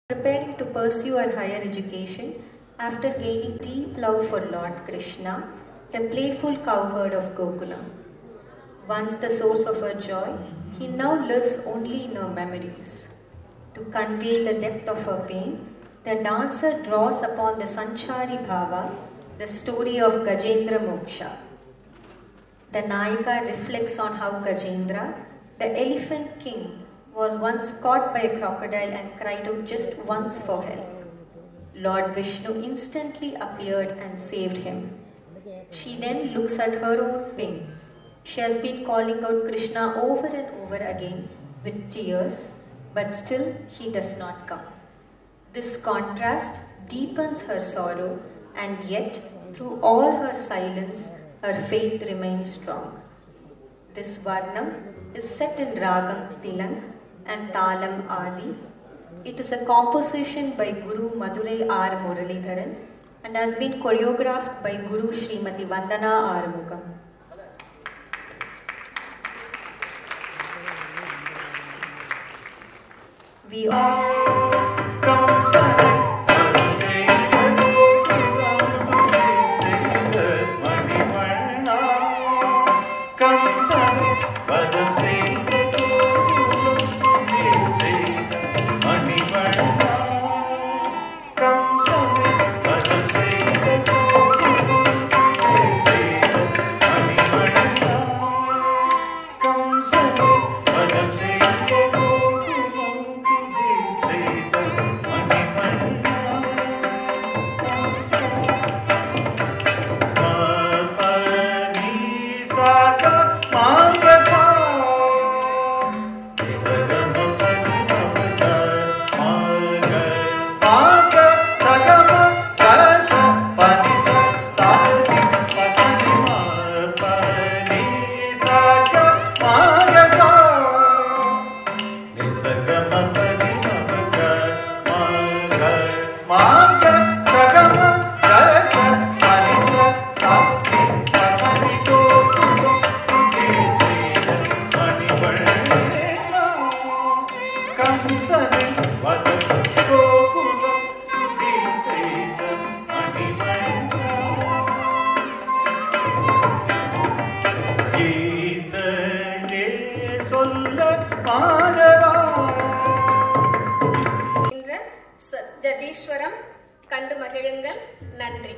Preparing to pursue her higher education after gaining deep love for Lord Krishna, the playful cowherd of Gokula. Once the source of her joy, he now lives only in her memories. To convey the depth of her pain, the dancer draws upon the Sanchari Bhava, the story of Gajendra Moksha. The Nayika reflects on how Gajendra, the elephant king, was once caught by a crocodile and cried out just once for help. Lord Vishnu instantly appeared and saved him. She then looks at her own pain. She has been calling out Krishna over and over again with tears, but still he does not come. This contrast deepens her sorrow, and yet, through all her silence, her faith remains strong. This Varnam is set in Ragam Tilang and Talam Adi. It is a composition by Guru Madurai R. Muralidharan and has been choreographed by Guru Srimati Vandana Arumugam. We jatiswaram கண்டு மகிழுங்கள். நன்றி.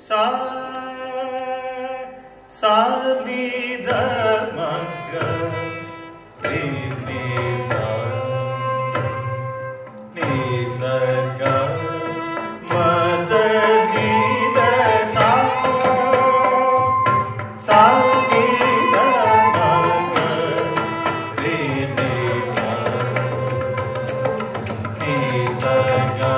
Sa sa ni da ma ga re ni sa ga ma da ni da sa ni da ma ga re ni sa ga.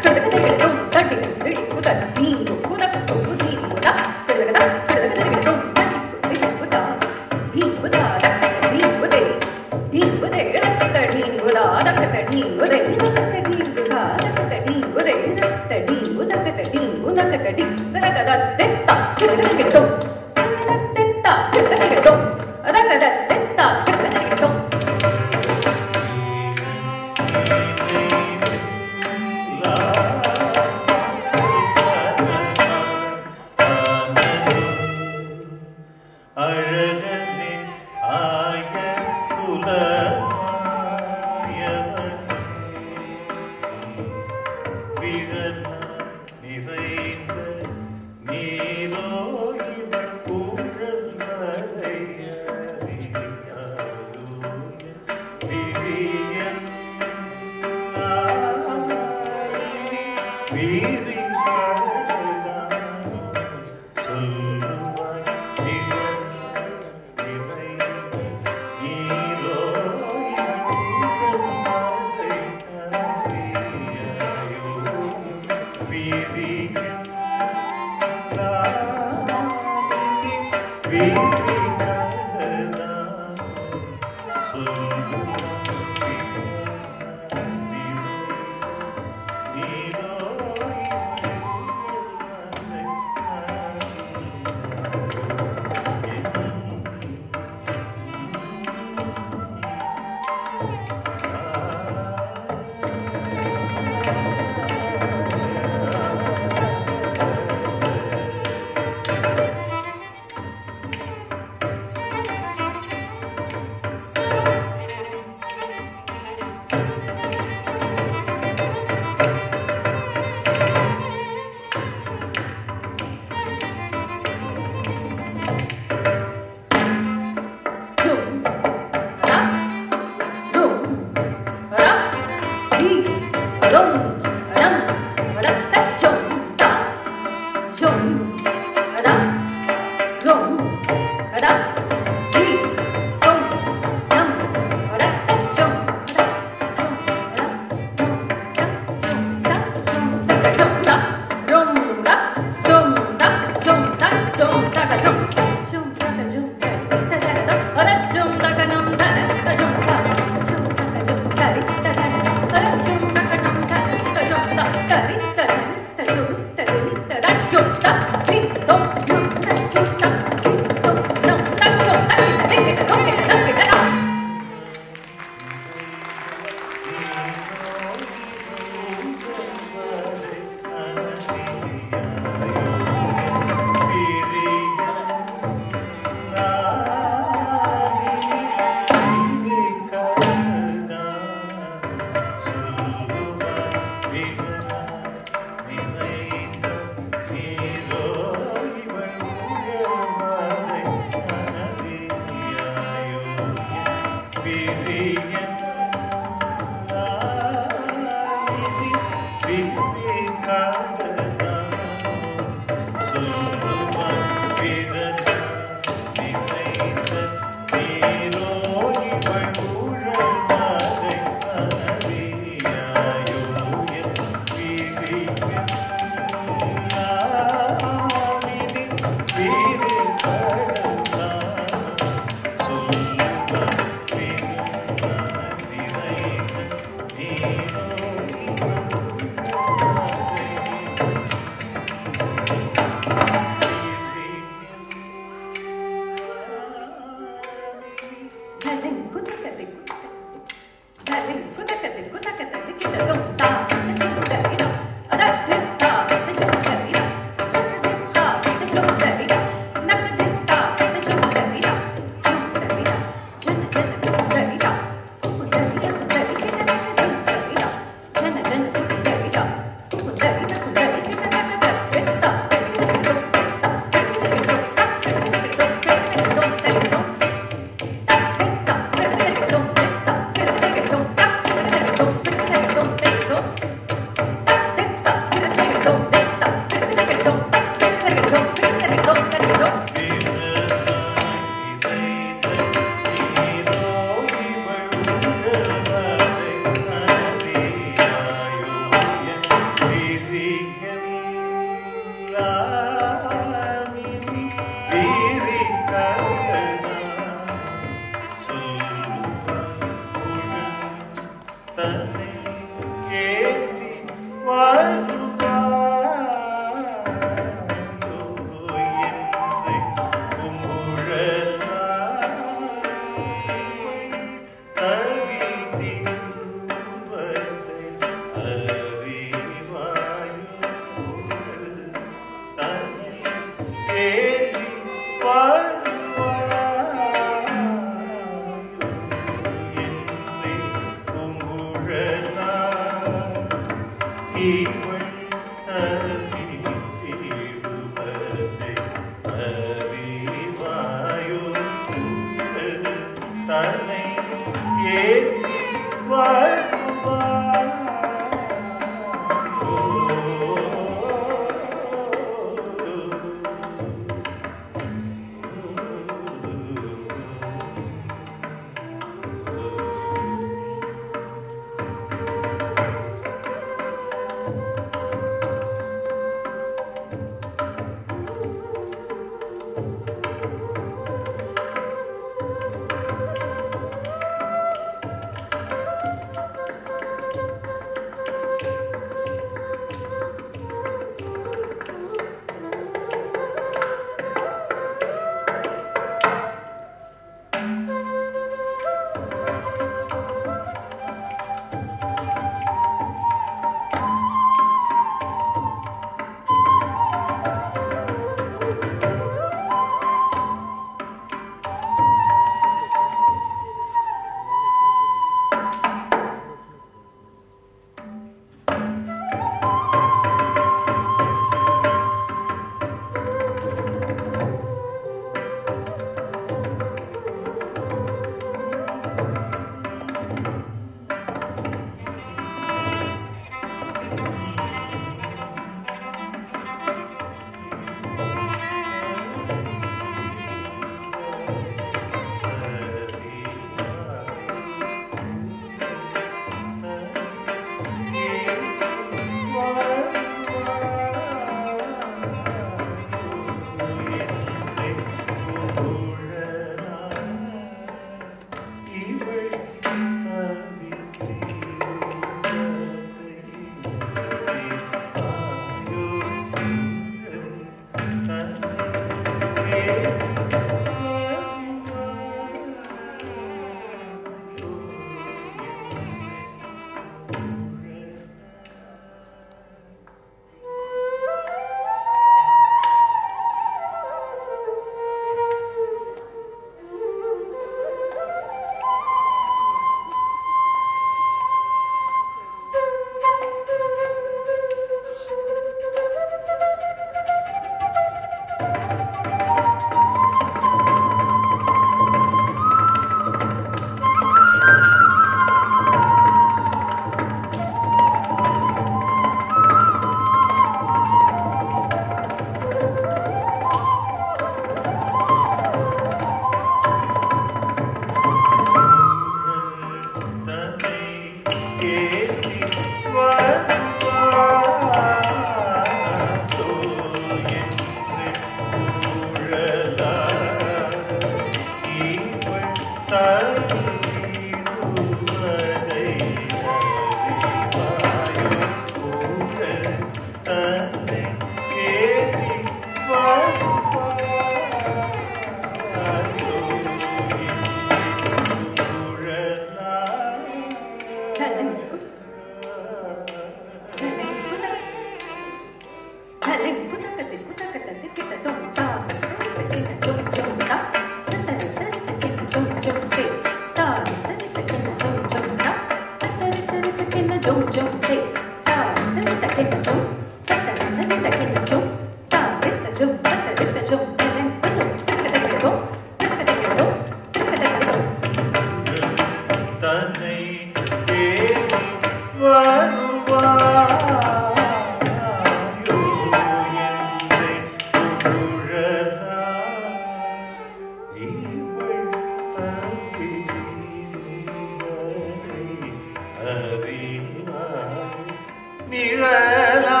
நிழலா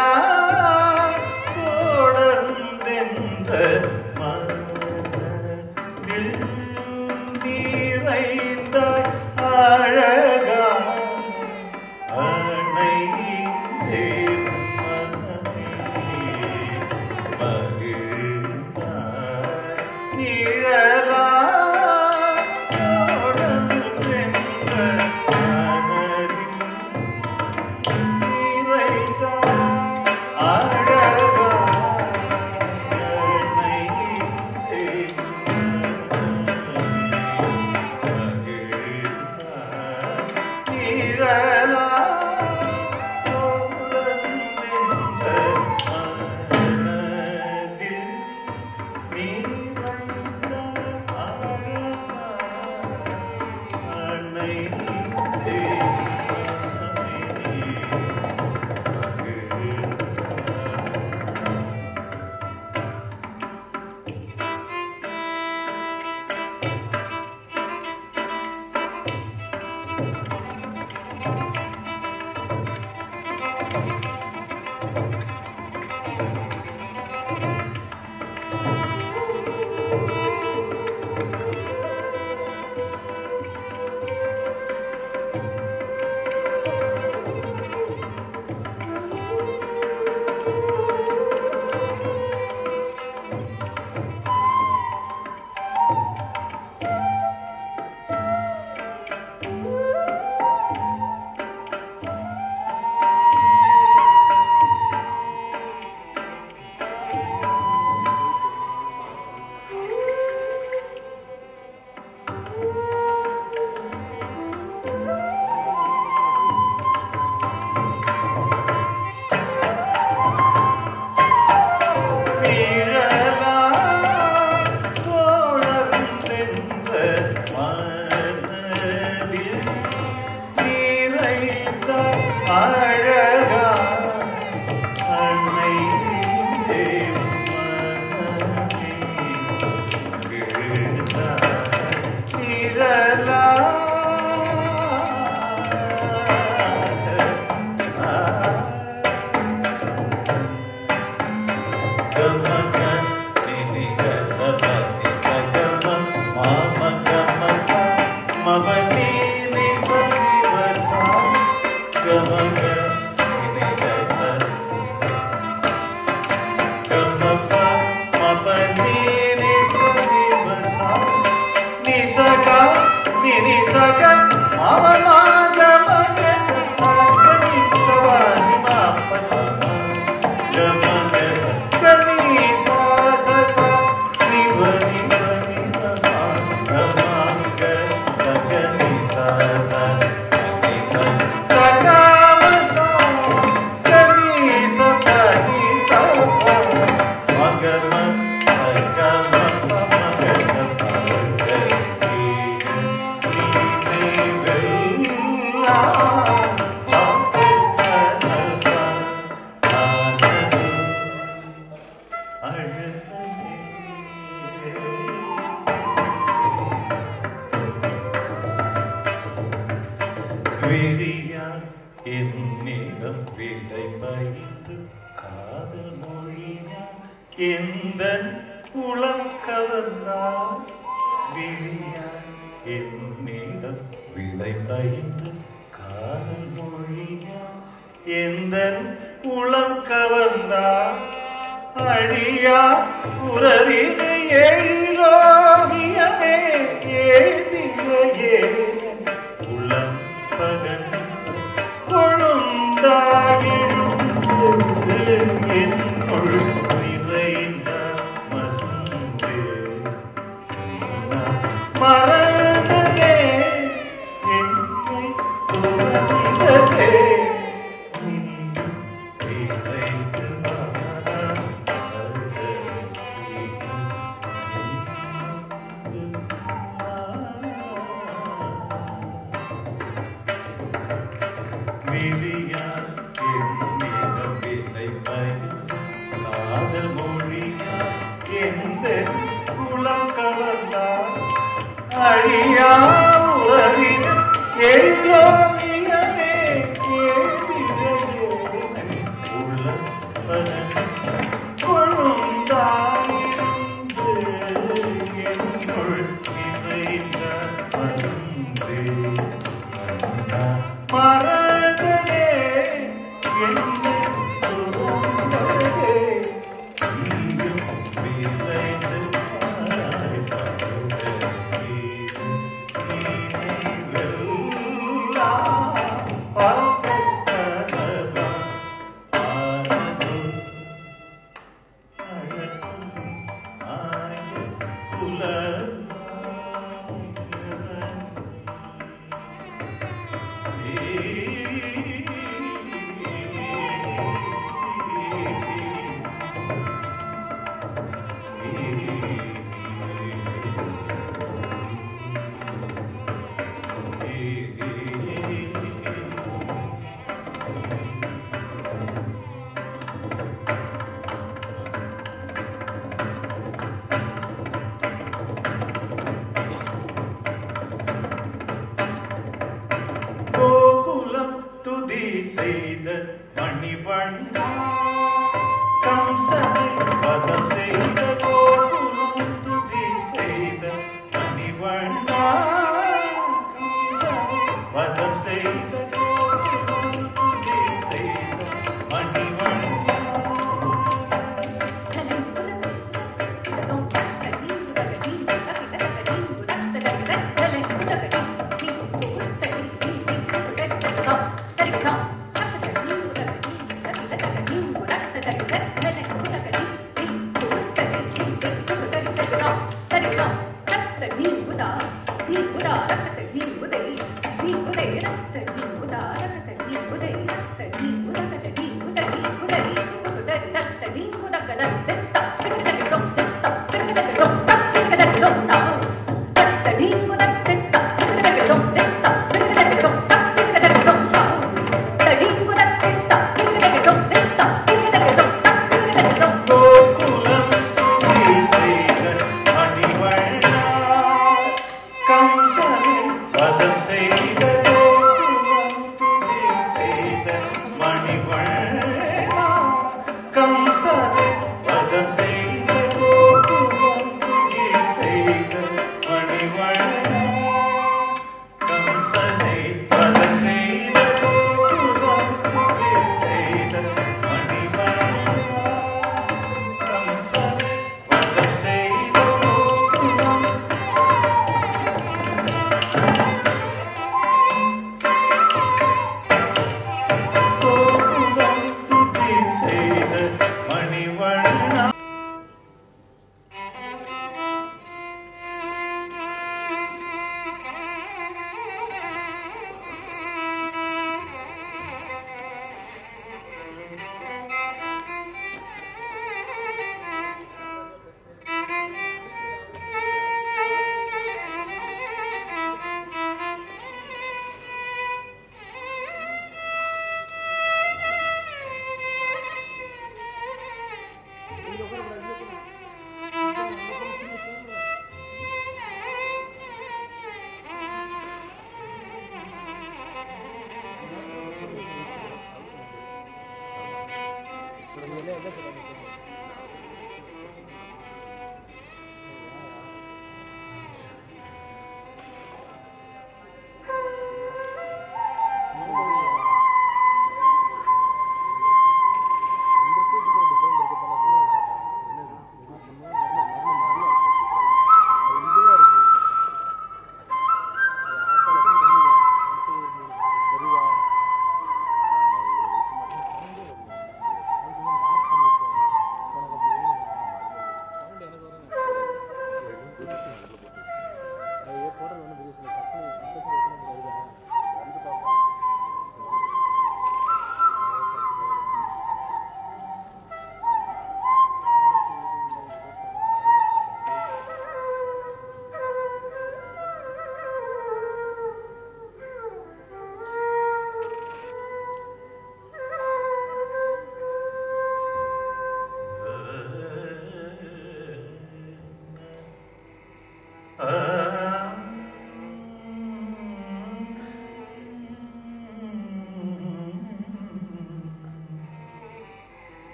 தோட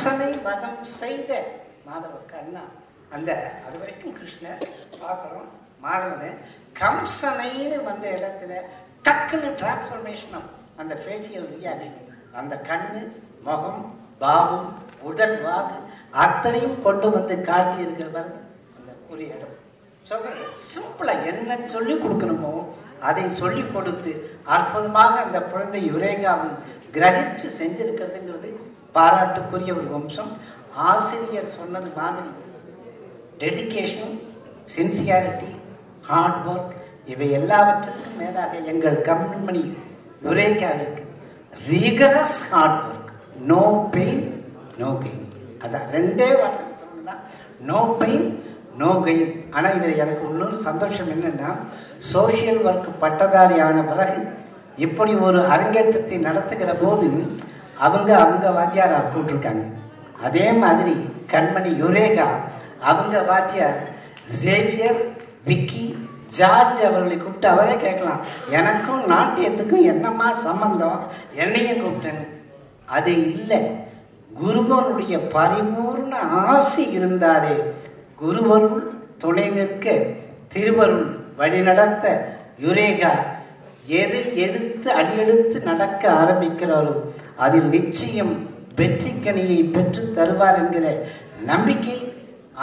கம்சனை வதம் செய்த மாதவ கண்ணா. அந்த அது வரைக்கும் கிருஷ்ணர் பார்க்குறோம், மாதவனை கம்சனைன்னு வந்த இடத்துல டக்குன்னு டிரான்ஸ்ஃபர்மேஷன் அந்த ஃபேஷியல் ரியாக்ஷன், அந்த கண்ணு, முகம், பாவம், உடல், வாக்கு அத்தனையும் கொண்டு வந்து காட்டி இருக்கிறவர் அந்த ஒரு இடம். சிம்பிளாக என்ன சொல்லி கொடுக்கணுமோ அதை சொல்லி கொடுத்து அற்புதமாக அந்த குழந்தை யுரேகாவும் கிரகிச்சு செஞ்சிருக்கிறதுங்கிறது பாராட்டுக்குரிய ஒரு வம்சம். ஆசிரியர் சொன்னது மாதிரி டெடிகேஷன், சின்சியாரிட்டி, ஹார்ட் ஒர்க் இவை எல்லாவற்றுக்கும் மேலாக எங்கள் கண்மணி யுரேகாவிற்கு rigorous hard work, no pain no gain. அதான் ரெண்டே வார்த்தை சொன்னதான், நோ பெயின் நோ கெயின். ஆனால் இதில் எனக்கு இன்னொரு சந்தோஷம் என்னென்னா, சோஷியல் ஒர்க் பட்டதாரியான பிறகு இப்படி ஒரு அரங்கேற்றத்தை நடத்துகிற போது அவங்க வாத்தியார் கூப்பிட்டுருக்காங்க. அதே மாதிரி கண்மணி யுரேகா அவங்க வாத்தியார் ஜேவியர், விக்கி, ஜார்ஜ் அவர்களை கூப்பிட்டு அவரே கேட்கலாம், எனக்கும் நாட்டியத்துக்கும் என்னம்மா சம்பந்தம், என்னையும் கூப்பிட்டேன்னு. அது இல்லை, குருவனுடைய பரிபூர்ண ஆசி இருந்தாலே குருவருள் துணை நிற்க திருவருள் வழிநடத்த யுரேகா எதை எடுத்து அடியெடுத்து நடக்க ஆரம்பிக்கிறாரோ அதில் நிச்சயம் வெற்றி கனியை பெற்று தருவார் என்கிற நம்பிக்கை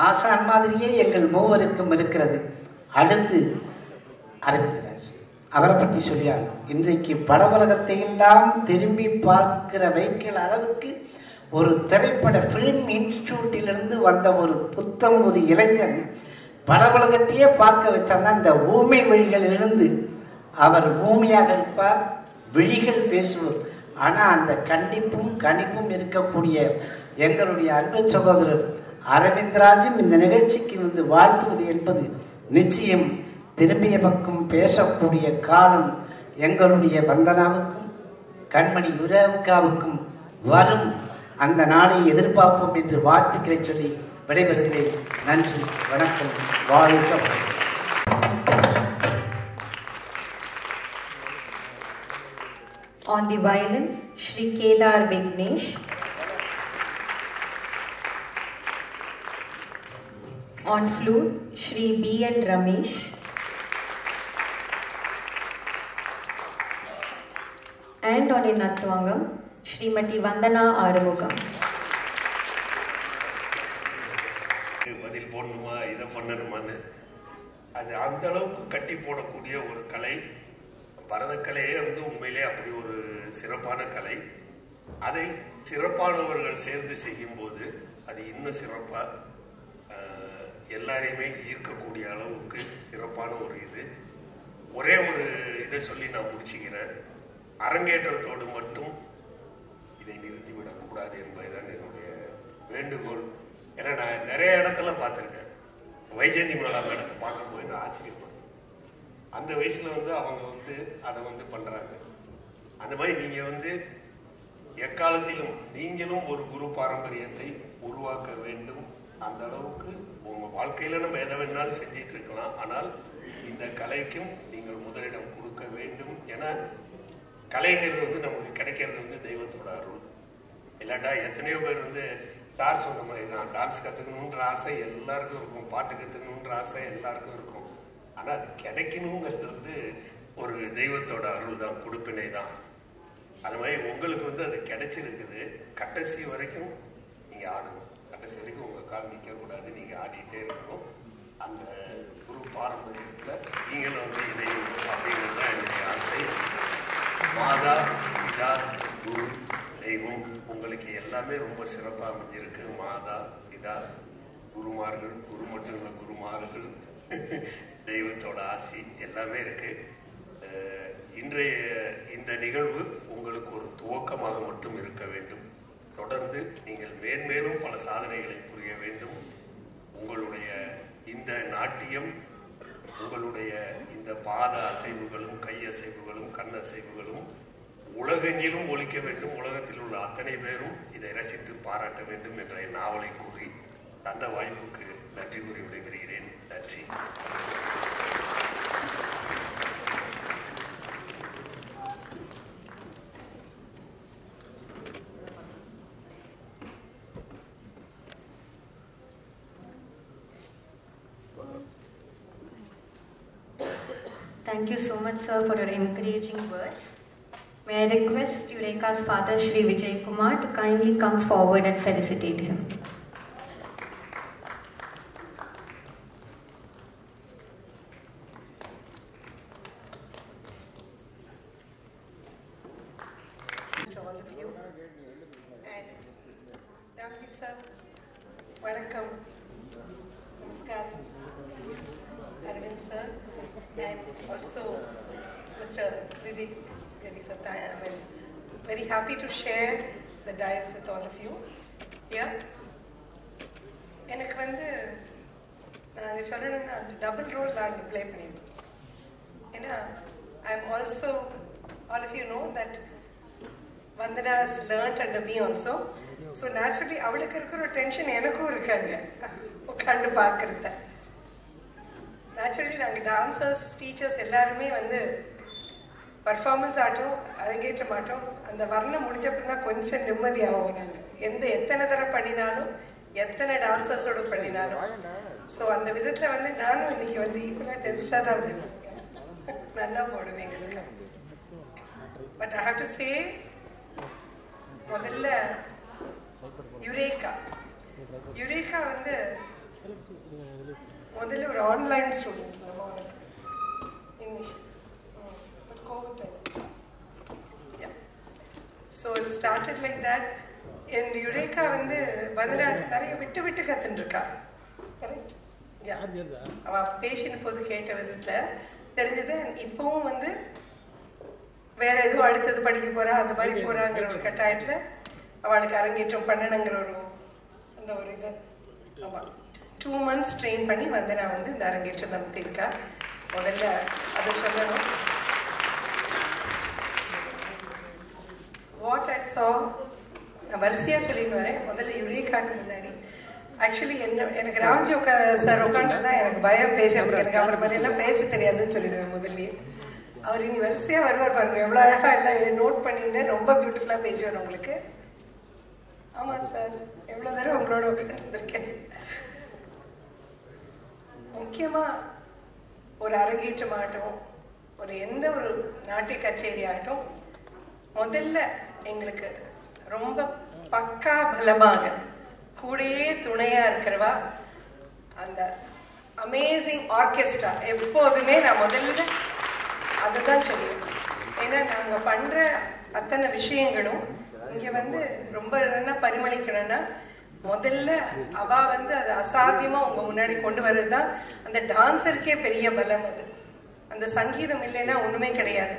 ஆசான் மாதிரியே எங்கள் மூவருக்கும் இருக்கிறது. அடுத்து அரவிந்தராஜ் அவரை பற்றி சொல்லியார். இன்றைக்கு பட உலகத்தை எல்லாம் திரும்பி பார்க்கிற வைக்கிற அளவுக்கு ஒரு திரைப்பட ஃபிலிம் இன்ஸ்டிடியூட்டிலிருந்து வந்த ஒரு புத்தம் ஒரு இளைஞன் பட உலகத்தையே பார்க்க வச்சாதான் இந்த ஊமை விழிகளிலிருந்து அவர் ஊமையாக இருப்பார், விழிகள் பேசுவார். ஆனால் அந்த கண்டிப்பும் கணிப்பும் இருக்கக்கூடிய எங்களுடைய அன்பு சகோதரர் அரவிந்தராஜும் இந்த நிகழ்ச்சிக்கு வந்து வாழ்த்துவது என்பது நிச்சயம் திரும்பிய பக்கம் பேசக்கூடிய காலம் எங்களுடைய வந்தனாவுக்கும் கண்மணி யுரேகாவுக்கும் வரும். அந்த நாளை எதிர்பார்ப்போம் என்று வாழ்த்துக்களை சொல்லி விடைபெறுகிறேன். நன்றி, வணக்கம், வாழ்க. On the violin, Shri Kedar Vignesh. On flute, Shri B.N. Ramesh. And on a Natvangam, Srimati Vandana Arumugam. பதில் போடணுமா, இதை பண்ணணுமான்னு அது அந்த அளவுக்கு கட்டி போடக்கூடிய ஒரு கலை. பரதக்கலையே வந்து உண்மையிலே அப்படி ஒரு சிறப்பான கலை. அதை சிறப்பானவர்கள் சேர்ந்து செய்யும் போது அது இன்னும் சிறப்பாக எல்லாரையுமே ஈர்க்கக்கூடிய அளவுக்கு சிறப்பான ஒரு இது. ஒரே ஒரு இதை சொல்லி நான் முடிச்சுக்கிறேன். அரங்கேற்றத்தோடு மட்டும் இதை நிறுத்திவிடக்கூடாது என்பதுதான் என்னுடைய வேண்டுகோள். ஏன்னா நான் நிறைய இடத்துல பார்த்துருக்கேன். வைஜெயந்தி மேலா மேடத்தை பார்க்கும்போது நான் ஆச்சரியப்படுறேன். அந்த வயசுல வந்து அவங்க வந்து அதை வந்து பண்றாங்க. அந்த மாதிரி நீங்க வந்து எக்காலத்திலும் நீங்களும் ஒரு குரு பாரம்பரியத்தை உருவாக்க வேண்டும். அந்த அளவுக்கு உங்க வாழ்க்கையில நம்ம எதை வேணாலும் செஞ்சிட்டு இருக்கலாம். ஆனால் இந்த கலைக்கும் நீங்கள் முதலிடம் கொடுக்க வேண்டும். ஏன்னா கலைங்கிறது வந்து நமக்கு கிடைக்கிறது வந்து தெய்வத்தோட அருள். இல்லாட்டா எத்தனையோ பேர் வந்து சார் சொன்ன மாதிரி தான், டான்ஸ் கற்றுக்கணுன்ற ஆசை எல்லாருக்கும் இருக்கும், பாட்டு கற்றுக்கணுன்ற ஆசை எல்லாருக்கும் இருக்கும். ஆனால் அது கிடைக்கணுங்கிறது வந்து ஒரு தெய்வத்தோட அருள் தான், கொடுப்பினை தான். அது மாதிரி உங்களுக்கு வந்து அது கிடைச்சிருக்குது. கடைசி வரைக்கும் நீங்கள் ஆடணும். கடைசி வரைக்கும் உங்கள் கால் நிற்கக்கூடாது, நீங்கள் ஆடிட்டே இருக்கணும். அந்த குரு பாரம்பரியத்தில் நீங்களும் வந்து இணையும் அப்படிங்கிறது தான் என்னுடைய ஆசை. மாதா, பிதா, குரு, தெய்வம் உங்களுக்கு எல்லாமே ரொம்ப சிறப்பாக அமைஞ்சிருக்கு. மாதா, பிதா, குருமார்கள், குரு மட்டும் இல்லை குருமார்கள், தெய்வத்தோட ஆசி எல்லாமே இருக்கு. இன்றைய இந்த நிகழ்வு உங்களுக்கு ஒரு துவக்கமாக மட்டும் இருக்க வேண்டும். தொடர்ந்து நீங்கள் மேன்மேலும் பல சாதனைகளை புரிய வேண்டும். உங்களுடைய இந்த நாட்டியம், உங்களுடைய இந்த பாத அசைவுகளும் கை அசைவுகளும் கண் அசைவுகளும் உலகெங்கிலும் ஒலிக்க வேண்டும். உலகத்தில் உள்ள அத்தனை பேரும் இதை ரசித்து பாராட்ட வேண்டும் என்ற நாவலை கூறி தந்த வாய்ப்புக்கு நன்றி கூறி விடைபெறுகிறேன். நன்றி. Thank you so much, sir, for your encouraging words. May I request Eureka's father, Shri Vijay Kumar, to kindly come forward and felicitate him. To all of you. And Dr. Sir, welcome. Namaskar. Arvind sir, and also Mr. Vivek. I'm very happy to share the dais with all of you here. எனக்கு வந்து நான் சொல்லணும்னா double role நான் play பண்ணியிருக்கேன். ஏன்னா I'm also, all of you know that Vandana has learnt under me also. So naturally அவளுக்கு இருக்கிற ஒரு டென்ஷன் எனக்கும் இருக்காங்க உட்காந்து பார்க்கறத. நேச்சுரலி நாங்கள் டான்சர்ஸ் டீச்சர்ஸ் எல்லாருமே வந்து பர்ஃபார்மன்ஸ் ஆட்டும் அரங்கேற்ற மாட்டோம். அந்த வர்ணம் முடிஞ்சப்போ தான் கொஞ்சம் நிம்மதியாகும். நாங்கள் எத்தனை தடவை பண்ணினாலும் எத்தனை டான்சர்ஸோடு பண்ணினாலும். ஸோ அந்த விதத்தில் வந்து நானும் இன்னைக்கு வந்து ஈக்குவலாக டென்ஸ்டாக தான் இருந்தேன். நல்லா போடுவேங்க. But I have to say, முதல்ல யுரேகா வந்து முதல்ல ஒரு ஆன்லைன் ஸ்டூடெண்ட். நம்ம English COVID time. Yeah. So it started like that. In Eureka வந்து பரதநாட்டியம் நிறைய விட்டு கத்துட்டுருக்கா. கரெக்ட்? யா. அவள் பேசின போது கேட்ட விதத்தில் தெரிஞ்சது. இப்போவும் வந்து வேற எதுவும் அடுத்தது படிக்க போறா, அந்த மாதிரி போறாங்கிற ஒரு கட்டாயத்தில் அவளுக்கு அரங்கேற்றம் பண்ணணுங்கிற ஒரு அந்த ஒரு இது. ஆமாம், 2 months ட்ரெயின் பண்ணி வந்து நான் வந்து இந்த அரங்கேற்றம் நடத்தியிருக்கா. முதல்ல அதை சொல்லணும். வாட் ஐ சா, நான் வரிசையாக சொல்லிட்டு வரேன். முதல்ல யுரேகாக்கு முன்னாடி ஆக்சுவலி எனக்கு ராம்ஜி சார் உட்காந்துருந்தா எனக்கு பயம் பேசுறதுக்கு. எனக்கு அவர் மாதிரியெல்லாம் பேச தெரியாதுன்னு சொல்லிடுவேன் முதல்ல. அவர் இனி வரிசையாக வருவார் பாருங்க, எவ்வளோ அழகாக எல்லாம் நோட் பண்ணியிருந்தேன். ரொம்ப பியூட்டிஃபுல்லாக பேசுவார் உங்களுக்கு. ஆமாம் சார், எவ்வளோ தடவை உங்களோட உட்காந்துருக்கேன். முக்கியமாக ஒரு அரங்கேற்றம் ஆகட்டும், ஒரு எந்த ஒரு நாட்டிய கச்சேரி ஆகட்டும், முதல்ல எங்களுக்கு ரொம்ப பக்கா பலமாக கூடயே துணையா இருக்கிறவா அந்த அமேசிங் ஆர்கெஸ்ட்ரா. எப்போதுமே நான் முதல்ல அதை தான் சொல்லுவேன். ஏன்னா நாங்கள் பண்ணுற அத்தனை விஷயங்களும் இங்கே வந்து ரொம்ப நல்லா பரிமளிக்கணும்னா முதல்ல அவ வந்து அது அசாத்தியமாக உங்கள் முன்னாடி கொண்டு வர்றது தான் அந்த டான்ஸருக்கே பெரிய பலம். அது அந்த சங்கீதம் இல்லைன்னா ஒன்றுமே கிடையாது.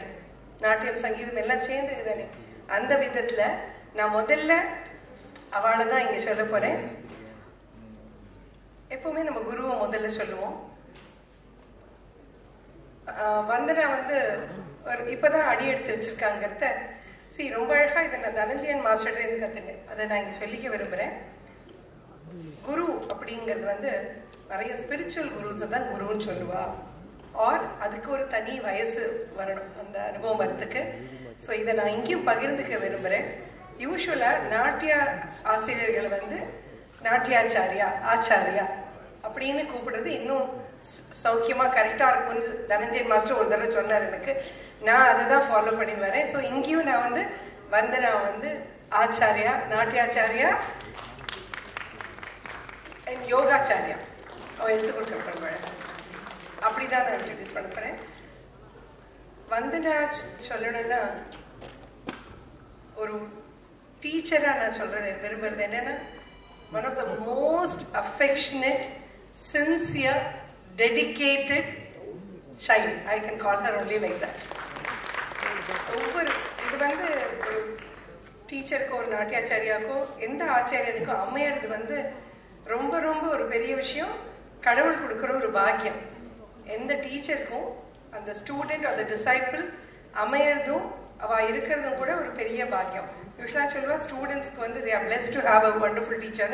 நாட்டியம் சங்கீதம் எல்லாம் சேர்ந்தது தானே. அந்த விதத்தில் நான் முதல்ல அவளை தான் இங்கே சொல்ல போகிறேன். எப்பவுமே நம்ம குருவை முதல்ல சொல்லுவோம். வந்தனா வந்து ஒரு இப்போதான் அடி எடுத்து வச்சிருக்காங்கிறத ரொம்ப அழகாக இதை நான் தனஞ்சயன் மாஸ்டர்லேருந்து கற்றுனேன். அதை நான் இங்கே சொல்லிக்க விரும்புகிறேன். குரு அப்படிங்கிறது வந்து நிறைய ஸ்பிரிச்சுவல் குருஸை தான் குருன்னு சொல்லுவா. ஆர் அதுக்கு ஒரு தனி வயசு வரணும் அந்த அனுபவம் வரத்துக்கு. ஸோ இதை நான் இங்கேயும் பகிர்ந்துக்க விரும்புகிறேன். யூஸ்வலாக நாட்டிய ஆசிரியர்களை வந்து நாட்டியாச்சாரியா, ஆச்சாரியா அப்படின்னு கூப்பிடுறது இன்னும் சௌக்கியமாக கரெக்டாக இருக்கும்னு தனஞ்சயன் மாஸ்டர் ஒரு தடவை சொன்னார் எனக்கு. நான் அதை தான் ஃபாலோ பண்ணி வரேன். ஸோ இங்கேயும் நான் வந்து ஆச்சாரியா, நாட்டியாச்சாரியா அண்ட் யோகாச்சாரியா அவன் எடுத்து கொடுக்க அப்படிதான் நான் இன்ட்ரடியூஸ் பண்ண போகிறேன். நான் சொல்லணும்னா ஒரு டீச்சராக நான் சொல்றது விரும்புறது என்னன்னா, one of the most affectionate, sincere, dedicated child. I can call her only like that. ஒவ்வொரு இது வந்து ஒரு டீச்சருக்கோ ஒரு நாட்டியாச்சாரியாக்கோ எந்த ஆச்சாரியனுக்கோ அமையறது வந்து ரொம்ப ரொம்ப ஒரு பெரிய விஷயம். கடவுள் கொடுக்குற ஒரு பாக்கியம். எந்த டீச்சருக்கும் அந்த ஸ்டூடெண்ட் அந்த டிசைபிள் அமையறதும் அவள் இருக்கிறதும் கூட ஒரு பெரிய பாக்கியம். யூஸ்வலாக சொல்லுவா ஸ்டூடெண்ட்ஸ்க்கு வந்து they are blessed to have a wonderful teacher,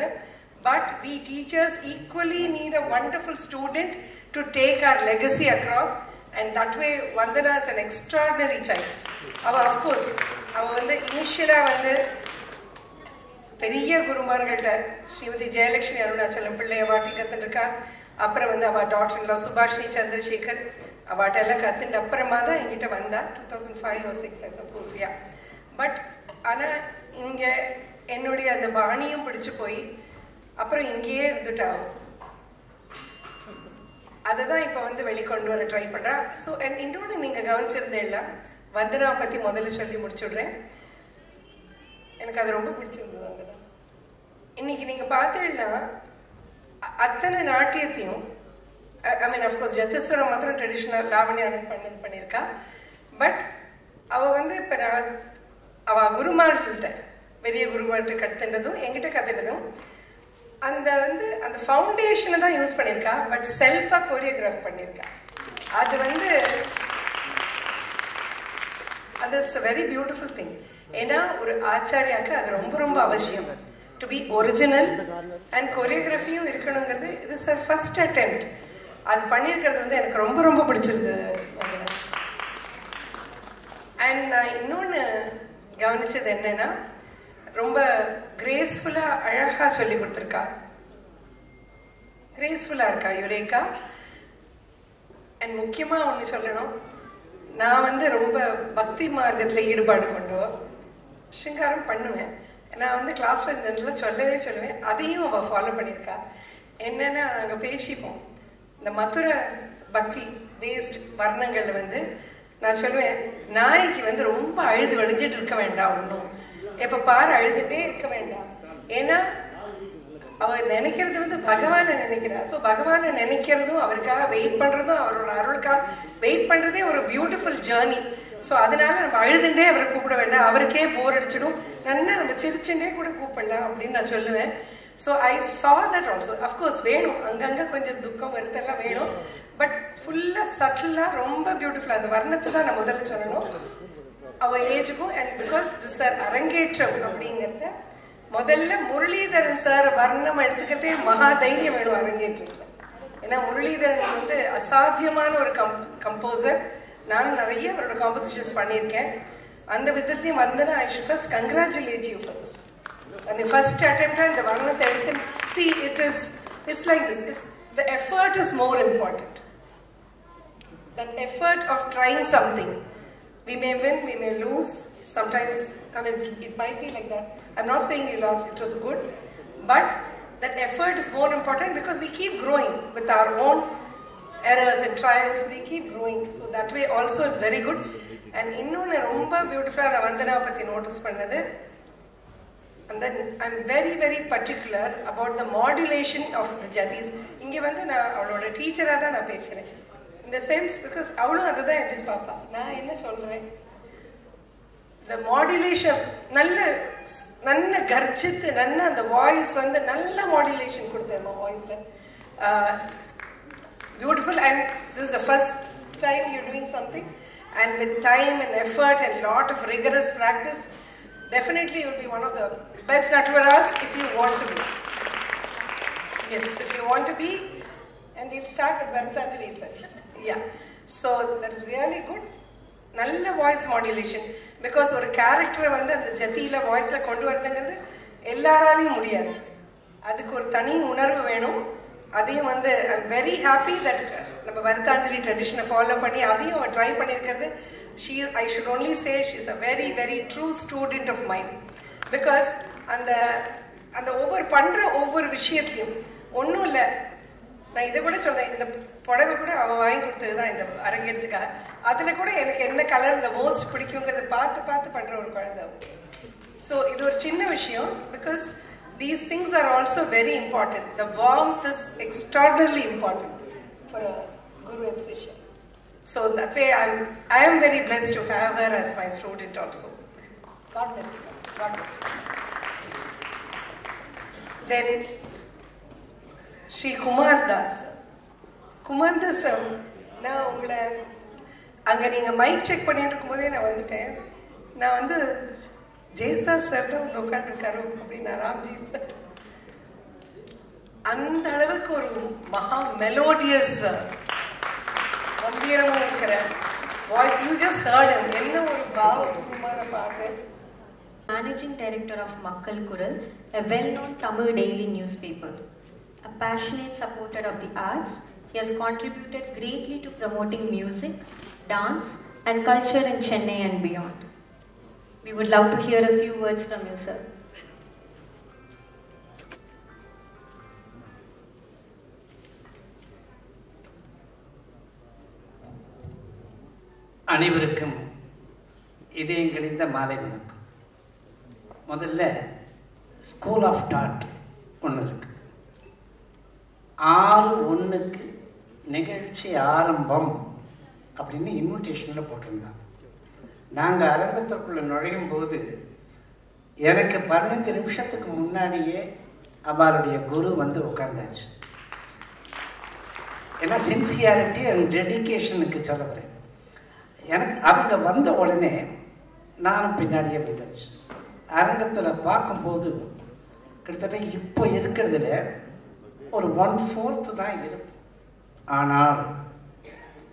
but we teachers equally need a wonderful student to take our legacy across, and that way Vandana is an extraordinary child. அவள் அஃப்கோர்ஸ் அவள் வந்து இனிஷியலாக வந்து பெரிய குருமார்கள்ட்ட ஸ்ரீமதி ஜெயலட்சுமி அருணாச்சலம் பிள்ளை அவாட்டி கற்றுருக்கா. அப்புறம் வந்து அவள் டாக்டர் சுபாஷினி சந்திரசேகர், அவாட்டெல்லாம் கற்றுட்டு அப்புறமா தான் என்கிட்ட வந்தா 2005 or 6 I suppose. Yeah. But ஆனால் இங்கே என்னுடைய அந்த பாணியும் பிடிச்சு போய் அப்புறம் இங்கேயே இருந்துட்டாவும் அதை தான் இப்போ வந்து வெளிக்கொண்டு வர ட்ரை பண்ணுறேன். ஸோ இன்னொன்று நீங்கள் கவனிச்சிருந்தேன்ல, வந்தனா பற்றி முதல்ல சொல்லி முடிச்சுடுறேன். எனக்கு அது ரொம்ப பிடிச்சிருந்தது. வந்தனா இன்னைக்கு நீங்கள் பார்த்தீங்கன்னா அத்தனை நாட்டியத்தையும், ஐ மீன் அஃப்கோர்ஸ் ஜத்தஸ்வரம் மாத்திரம் ட்ரெடிஷ்னல் லாவணியானன் பண்ணியிருக்கா. பட் அவள் வந்து இப்போ நான் அவள் குருமார்கிட்ட பெரிய குருமார்கிட்ட கற்றுண்டதும் என்கிட்ட கற்றுட்டதும் அந்த வந்து அந்த ஃபவுண்டேஷனை தான் யூஸ் பண்ணியிருக்கா. பட் செல்ஃபாக கோரியோகிராஃப் பண்ணியிருக்கா. அது வந்து அது it's a very beautiful thing. ஏன்னா ஒரு ஆச்சாரியாவுக்கு அது ரொம்ப ரொம்ப அவசியம். டு பி ஒரிஜினல் அண்ட் கோரியோகிராஃபியும் இருக்கணுங்கிறது இது சார் ஃபர்ஸ்ட் அட்டெம்ப்ட். அது பண்ணியிருக்கிறது வந்து எனக்கு ரொம்ப ரொம்ப பிடிச்சிருந்தது. அண்ட் நான் இன்னொன்று கவனிச்சது என்னன்னா, ரொம்ப கிரேஸ்ஃபுல்லாக அழகாக சொல்லி கொடுத்துருக்கா. கிரேஸ்ஃபுல்லாக இருக்கா யுரேகா. அண்ட் முக்கியமாக ஒன்று சொல்லணும், நான் வந்து ரொம்ப பக்தி மார்க்கத்தில் ஈடுபாடு கொண்டவன். சிங்காரம் பண்ணுவேன். நான் வந்து கிளாஸில் இந்த சொல்லுவேன். அதையும் அவள் ஃபாலோ பண்ணியிருக்கா. என்னென்னா நாங்கள் பேசிப்போம். இந்த மதுரை பக்தி பேஸ்ட் வர்ணங்களில் வந்து நான் சொல்லுவேன், நாய்க்கு வந்து ரொம்ப அழுது வடிஞ்சிட்டு இருக்க வேண்டாம், ஒன்றும் எப்போ பாரு அழுதுகிட்டே இருக்க வேண்டாம். ஏன்னா அவள் நினைக்கிறது வந்து பகவானை நினைக்கிறா. ஸோ பகவானை நினைக்கிறதும் அவருக்காக வெயிட் பண்ணுறதும் அவரோட அருளுக்காக வெயிட் பண்ணுறதே ஒரு பியூட்டிஃபுல் ஜேர்னி. ஸோ அதனால நம்ம அழுதுண்டே அவரை கூப்பிட வேண்டாம், அவருக்கே போர் அடிச்சிடும், நல்லா நம்ம சிரிச்சுட்டே கூட கூப்பிடலாம் அப்படின்னு நான் சொல்லுவேன். So I saw that also. Of course வேணும், அங்கங்கே கொஞ்சம் துக்கம் வருத்தெல்லாம் வேணும். பட் ஃபுல்லாக சட்டிலாக ரொம்ப பியூட்டிஃபுல்லாக அந்த வர்ணத்தை தான் நான் முதல்ல சொல்லணும் அவள் ஏஜுக்கும். அண்ட் பிகாஸ் திஸ் சார் அரங்கேற்றம் அப்படிங்கிறத முதல்ல முரளிதரன் சார் வர்ணம் எடுத்துக்கிறதே மகா தைரியம் வேணும் அரங்கேற்றத்தில். ஏன்னா முரளிதரன் வந்து அசாத்தியமான ஒரு கம்போசர். நான் நிறைய அவரோட காம்போசிஷன்ஸ் பண்ணியிருக்கேன். அந்த விதத்துலையும் Vandana I should first congratulate you for this. அந்த ஃபர்ஸ்ட் அட்டெம்ப்டாக இந்த வர்ணத்தை எடுத்து see it's like this. The effort is more important. The effort of trying something. We may win, we may lose. Sometimes, I mean, it might be like that. I'm not saying you lost, it was good. But that effort is more important because we keep growing with our own errors and trials. We keep growing. So that way also it's very good. And இன்னொன்று ரொம்ப பியூட்டிஃபுல்லாக நான் வந்தனா பற்றி notice பண்ணது, and then I'm very very particular about the modulation of the jatis. இங்கே வந்து நான் அவளோட டீச்சராக தான் நான் பேசுகிறேன். இந்த சென்ஸ் பிகாஸ் அவளும் அதை தான் எதிர்பார்ப்பா. நான் என்ன சொல்கிறேன், இந்த மாடுலேஷன் நல்ல கர்ஜித்து நல்ல அந்த வாய்ஸ் வந்து நல்ல மாடுலேஷன் கொடுத்தேன் வாய்ஸில். Beautiful. And this is the first time you doing something and with time and effort and lot of rigorous practice definitely you will be one of the best Natvaras if you want to be. Yes, if you want to be, and we'll start with Bharathanjali itself. Yeah, so that is really good. நல்ல voice modulation. Because ஒரு கேரக்டரை வந்து அந்த ஜதியில் வாய்ஸில் கொண்டு வரதுங்கிறது எல்லாராலையும் முடியாது. அதுக்கு ஒரு தனி உணர்வு வேணும். அதையும் வந்து ஐம் வெரி ஹாப்பி தட் நம்ம பரதாஞ்சலி ட்ரெடிஷனை ஃபாலோ பண்ணி அதையும் அவள் ட்ரை பண்ணியிருக்கிறது. I should only say she is a very very true student of mine. Because அந்த ஒவ்வொரு விஷயத்துலையும் ஒன்றும் இல்லை. நான் இதை கூட சொன்னேன், இந்த புடவை கூட அவள் வாங்கி கொடுத்தது தான் இந்த அரங்கேறதுக்காக. அதில் கூட எனக்கு என்ன கலர் இந்த மோஸ்ட் பிடிக்குங்கிறத பார்த்து பண்ணுற ஒரு குழந்தை. ஸோ இது ஒரு சின்ன விஷயம். Because these things are also very important. The warmth is extraordinarily important for a guru and sishya. So that way I am very blessed to have her as my student also. God bless you. God bless you. Then Shri Kumar Das. Kumar Das, நான் உங்களை அங்கே நீங்கள் mic check பண்ணிட்டு இருக்கும்போதே நான் வந்துட்டேன். நான் வந்து ஜெய்சா சார் தான் வந்து உட்காந்துருக்காரு அப்படின்னா ராம்ஜி சார் அந்த அளவுக்கு ஒரு மகா மெலோடியஸ் கம்பீரமாக இருக்கிற voice. You just heard him. என்ன ஒரு பாவபூர்வமான பாட்டு. Managing Director of Makkal Kural, a well-known Tamil daily newspaper. A passionate supporter of the arts, he has contributed greatly to promoting music, dance, and culture in Chennai and beyond. We would love to hear a few words from you, sir. அனைவருக்கும் இதயங்களிந்த மாலை வணக்கம். முதல்ல school of dot ஒன்று இருக்கு. 6:01 நிகழ்ச்சி ஆரம்பம் அப்படின்னு இன்விடேஷனில் போட்டிருந்தாங்க. நாங்கள் அரங்கத்திற்குள்ளே நுழையும் போது எனக்கு 15 நிமிஷத்துக்கு முன்னாடியே அவருடைய குரு வந்து உட்கார்ந்தாச்சு. ஏன்னா சின்சியாரிட்டி அண்ட் டெடிக்கேஷனுக்கு சொல்லுறேன். எனக்கு அவங்க வந்த உடனே நானும் பின்னாடியே வந்தாச்சு. அரங்கத்தில் பார்க்கும்போது கிட்டத்தட்ட இப்போ இருக்கிறதுல ஒரு 1/4 தான் இருக்கும். ஆனால்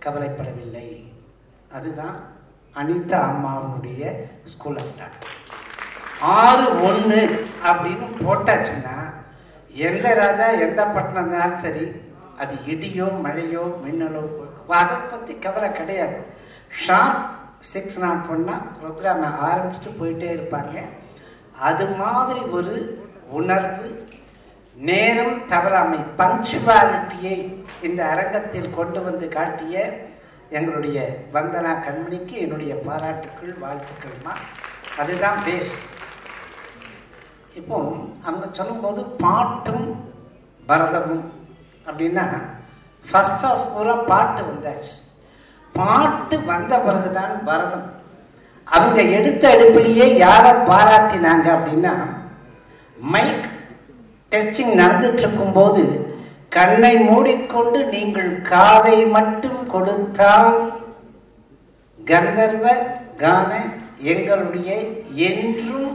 கவலைப்படவில்லை. அதுதான் அனிதா அம்மாவுடைய ஸ்கூல் ஆஃப் டாட். 6:01 அப்படின்னு போட்டாச்சுன்னா எந்த ராஜா எந்த பட்டணம் இருந்தாலும் சரி, அது இடியோ மழையோ மின்னலோ அதை பற்றி கவலை கிடையாது. ஷார்ப் 6:01 ப்ரோக்ராம் ஆரம்பிச்சுட்டு போயிட்டே இருப்பாங்க. அது மாதிரி ஒரு உணர்வு, நேரம் தவறாமை, பங்க்சுவாலிட்டியை இந்த அரங்கத்தில் கொண்டு வந்து காட்டிய எங்களுடைய வந்தனா கண்மணிக்கு என்னுடைய பாராட்டுக்கள், வாழ்த்துக்கள்மா. அதுதான் பேஸ். இப்போ அவங்க சொல்லும்போது பாட்டும் பரதமும் அப்படின்னா ஃபர்ஸ்ட் ஆஃப் பூரா பாட்டு வந்தாச்சு. பாட்டு வந்த பிறகுதான் பரதம். அவங்க எடுத்த அடுப்பிலேயே யாரை பாராட்டினாங்க அப்படின்னா, மைக் டெஸ்டிங் நடந்துட்டு இருக்கும்போது கண்ணை மூடிக்கொண்டு நீங்கள் காதை மட்டும் கொடுத்தால் கந்தர்வ கான எங்களுடைய என்றும்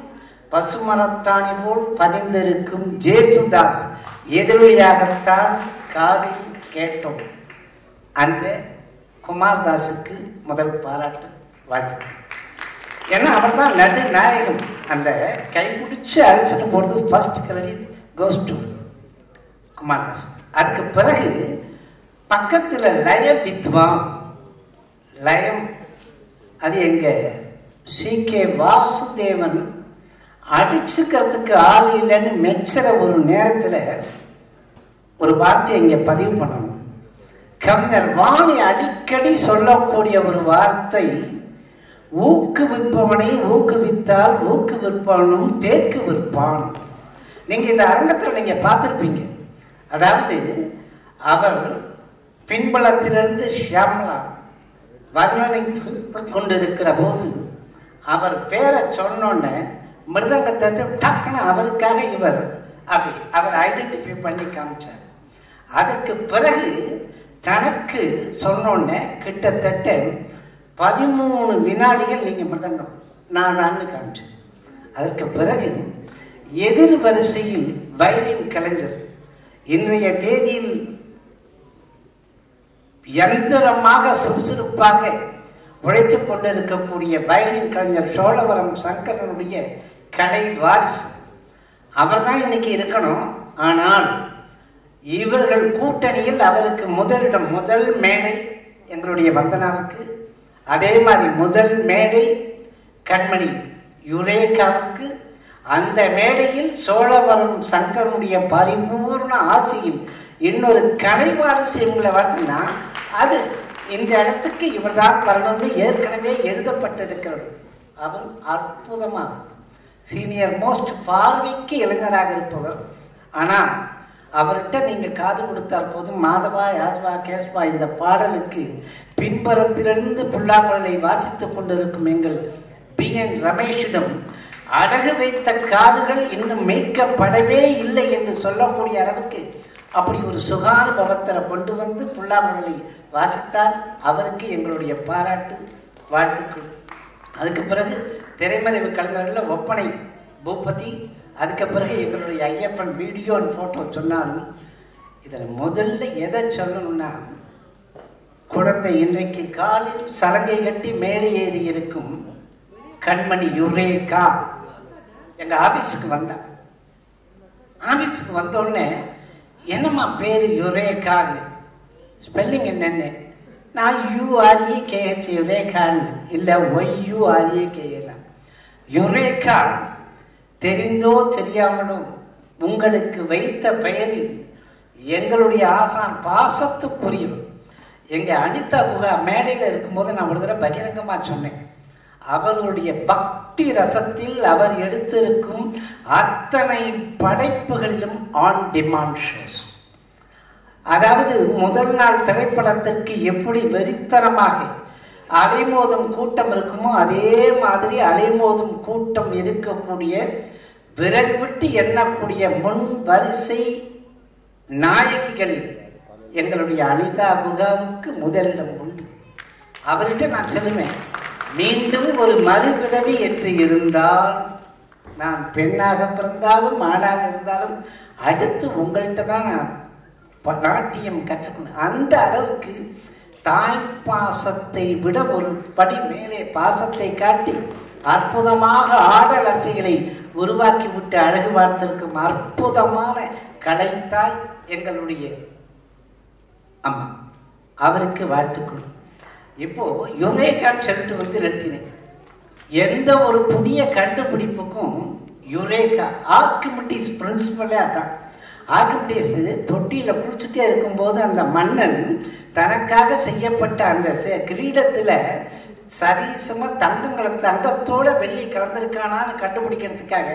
பசுமரத்தாணி போல் பதிந்திருக்கும் ஜேசுதாஸ் எதிரொலியாகத்தான் காதில் கேட்டோம். அந்த குமார்தாஸுக்கு முதல் பாராட்டு, வாழ்த்து. ஏன்னா அவர் தான் நடு நாயகம். அந்த கைப்பிடிச்சு அழைச்சிட்டு போகிறது first credit goes to Kumar Das. அதுக்கு பிறகு பக்கத்தில் லய வித்வான், லயம் அது எங்க CK வாசுதேவன் அடிச்சுக்கிறதுக்கு ஆள் இல்லைன்னு மெச்சுற ஒரு நேரத்தில் ஒரு வார்த்தையை இங்கே பதிவு பண்ணணும். கவிஞர் வாலி அடிக்கடி சொல்லக்கூடிய ஒரு வார்த்தை, ஊக்குவிப்பவனை ஊக்குவித்தால் ஊக்குவிப்பவனும் தேக்கு விற்பான். நீங்க இந்த அரங்கத்தில் நீங்க பார்த்துருப்பீங்க. அதாவது அவர் பின்பலத்திலிருந்து ஷியாமலா வர்ணனை கொண்டிருக்கிற போது அவர் பேரை சொன்னோன்னே மிருதங்கத்தை டக்குன்னு அவருக்காக இவர் அப்படி அவர் ஐடென்டிஃபை பண்ணி காமிச்சார். அதுக்கு பிறகு தனக்கு சொன்னோன்னே கிட்டத்தட்ட 13 வினாடிகள் நீங்க மிருதங்கம் நான் காமிச்சேன். அதற்கு பிறகு எதிர் வரிசையில் வயலின் கலைஞர், இன்றைய தேதியில் யந்திரமாக சுறுசுறுப்பாக உழைத்துக் கொண்டிருக்கக்கூடிய வயலின் கலைஞர் சோழவரம் சங்கரனுடைய கலை வாரிசு. அவர் தான் இன்னைக்கு இருக்கணும். ஆனால் இவர்கள் கூட்டணியில் அவருக்கு முதலிடம், முதல் மேடை எங்களுடைய வந்தனாவுக்கு, அதே மாதிரி முதல் மேடை கண்மணி யுரேகாவுக்கு. அந்த மேடையில் சோழவரம் சங்கரனுடைய பரிபூர்ண ஆசையில் இன்னொரு கலை வாரிசு இவங்களை வாழ்த்தினா அது இந்த இடத்துக்கு இவர் தான் வரணும்னு ஏற்கனவே எழுதப்பட்டிருக்கிறது. அவர் அற்புதமாக சீனியர் மோஸ்ட், பார்வைக்கு இளைஞராக இருப்பவர். ஆனால் அவர்கிட்ட நீங்க காது கொடுத்தால் போதும், மாதவா யாதவா கேஸ்வா இந்த பாடலுக்கு பின்புறத்திலிருந்து புல்லாங்குழலை வாசித்துக் கொண்டிருக்கும் எங்கள் BN ரமேஷிடம் அடகு வைத்த காதுகள் இன்னும் மீட்கப்படவே இல்லை என்று சொல்லக்கூடிய அளவுக்கு அப்படி ஒரு சுகானுபவத்தில் கொண்டு வந்து புல்லாங்குழலை வாசித்தால் அவருக்கு எங்களுடைய பாராட்டு, வாழ்த்துக்கள். அதுக்கு பிறகு திரைமறைவு கலைஞர்கள் ஒப்பனை பூபதி, அதுக்கு பிறகு எங்களுடைய ஐயப்பன் வீடியோ அண்ட் ஃபோட்டோ சொன்னாலும் இதில் முதல்ல எதை சொல்லணும்னா, குழந்தை இன்றைக்கு காலில் சலங்கை கட்டி மேலே ஏறி இருக்கும் கண்மணி யுரேகா எங்கள் ஆஃபீஸுக்கு வந்தா. ஆஃபீஸுக்கு வந்தோடனே என்னம்மா பேர் யுரேகான்னு ஸ்பெல்லிங் என்னென்னு நான் UREKH யுரேகான்னு இல்லை YUREKA. யுரேகா தெரிந்தோ தெரியாமலோ உங்களுக்கு வைத்த பெயரில் எங்களுடைய ஆசான் பாசத்துக்குரியவர். எங்கள் அனிதா குகா மேடையில் இருக்கும்போது நான் ஒரு தடவை பகிரங்கமாக சொன்னேன், அவர்களுடைய பக்தி ரசத்தில் அவர் எடுத்திருக்கும் அத்தனை படைப்புகளிலும் ஆன் டிமாண்ட் ஷோஸ். அதாவது முதல் நாள் திரைப்படத்திற்கு எப்படி வெறித்தனமாக அலைமோதும் கூட்டம் இருக்குமோ அதே மாதிரி அலைமோதும் கூட்டம் இருக்கக்கூடிய விரல் விட்டு எண்ணக்கூடிய முன் வரிசை நாயகிகளில் எங்களுடைய அனிதா குகாவுக்கு முதலிடம் உண்டு. அவர்கிட்ட நான் சொல்லுவேன், மீண்டும் ஒரு மறுபிறவி என்று இருந்தால் நான் பெண்ணாக பிறந்தாலும் ஆணாக இருந்தாலும் அடுத்து உங்கள்கிட்ட தான் நான் நாட்டியம் கற்றுக்கணும். அந்த அளவுக்கு தாய் பாசத்தை விட ஒரு படி மேலே பாசத்தை காட்டி அற்புதமாக ஆடல் அரசியலை உருவாக்கி விட்டு அழகு பார்த்திருக்கும் அற்புதமான கலைத்தாய் எங்களுடைய அம்மா. அவருக்கு வாழ்த்துக்கள். இப்போ யுரேகான்னு சொல்லிட்டு வந்து நிறுத்தினேன். எந்த ஒரு புதிய கண்டுபிடிப்புக்கும் யுரேகா ஆர்கிமிடிஸ் பிரின்சிபலே அதான். ஆர்கிமிடிஸ் தொட்டியில் குளிச்சுட்டே இருக்கும்போது அந்த மன்னன் தனக்காக செய்யப்பட்ட அந்த கிரீடத்தில் சரிசமா தங்கத்தோட வெள்ளி கலந்திருக்கானான்னு கண்டுபிடிக்கிறதுக்காக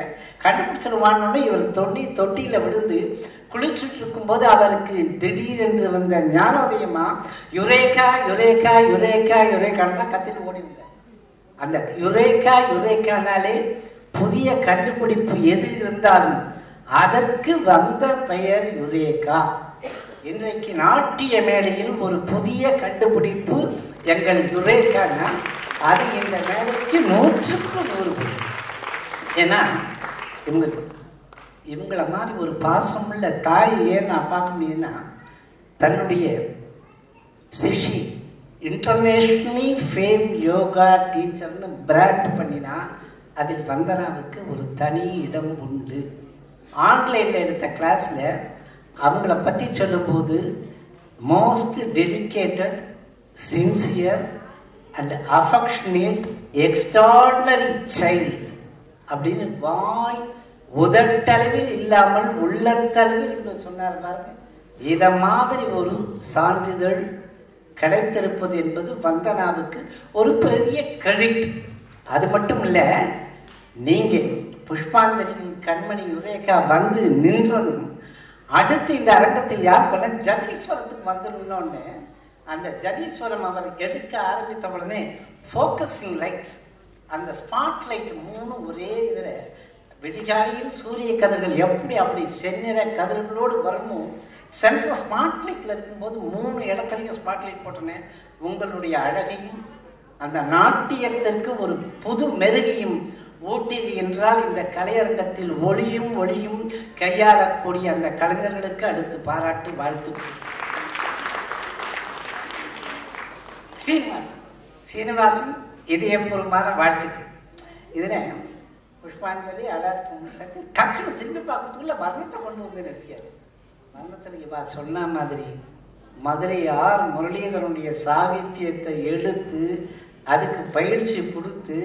கண்டுபிடிச்சிருவானோட இவர் தொட்டியில் விழுந்து குளிச்சுட்டு இருக்கும்போது அவருக்கு திடீரென்று வந்த ஞானோதயமா யுரேகா யுரேகா யுரேகா யுரேகான்னு தான் கத்திட்டு ஓடி வந்தார். அந்த யுரேகா யுரேகானாலே புதிய கண்டுபிடிப்பு எது இருந்தாலும் அதற்கு வந்த பெயர் யுரேகா. இன்றைக்கு நாட்டிய மேடையில் ஒரு புதிய கண்டுபிடிப்பு எங்கள் யுரேகான்னா அது இந்த மேடைக்கு 100க்கு 100. ஏன்னா இவங்கள மாதிரி ஒரு பாசமுள்ள தாய் ஏன் நான் பார்க்க முடியும்னா, தன்னுடைய சிஷி இன்டர்நேஷ்னலி ஃபேம் யோகா டீச்சர்னு பிராண்ட் பண்ணினா அதில் வந்தனாவுக்கு ஒரு தனி இடம் உண்டு. ஆன்லைனில் எடுத்த கிளாஸில் அவங்கள பற்றி சொல்லும்போது most dedicated, sincere and affectionate extraordinary child அப்படின்னு வாய் உதட்டளவில் இல்லாமல் உள்ளத்தளவில் என்று சொன்னார் பாருங்க. இதை மாதிரி ஒரு சான்றிதழ் கிடைத்திருப்பது என்பது வந்தனாவுக்கு ஒரு பெரிய கிரெடிட். அது மட்டும் இல்லை, நீங்கள் புஷ்பாஞ்சலியின் கண்மணி யுரேகா வந்து நின்றதும் அடுத்து இந்த அரங்கத்தில் யார் பண்ண ஜடீஸ்வரத்துக்கு வந்துடணும்னு அந்த ஜடீஸ்வரம் அவர் எடுக்க ஆரம்பித்த உடனே ஃபோக்கஸிங் லைட்ஸ், அந்த ஸ்பாட் லைட் 3 ஒரே இதில் விடிகாலையில் சூரிய கதிர்கள் எப்படி அப்படி செந்நிற கதிர்களோடு வரணும். சென்ட்ரல் ஸ்பாட் லைட்டில் இருக்கும்போது 3 இடத்துலையும் ஸ்பாட் லைட் போட்டோன்னே உங்களுடைய அழகையும் அந்த நாட்டியத்திற்கு ஒரு புது மெருகையும் ஊட்டியது என்றால் இந்த கலையரங்கத்தில் ஒளியும் கையாளக்கூடிய அந்த கலைஞர்களுக்கு அடுத்து பாராட்டு வாழ்த்து. சீனிவாசன் இதயபூர்வமான வாழ்த்துக்கள். இதில் புஷ்பாஞ்சலி அடார்ப்பு டக்குன்னு திரும்பி பார்க்கறதுக்குள்ள மரணத்தை கொண்டு வந்து நிறுத்தியாச்சு. மரணத்தை சொன்ன மாதிரி மதுரை ஆர் முரளிதரனுடைய சாகித்யத்தை எடுத்து அதுக்கு பயிற்சி கொடுத்து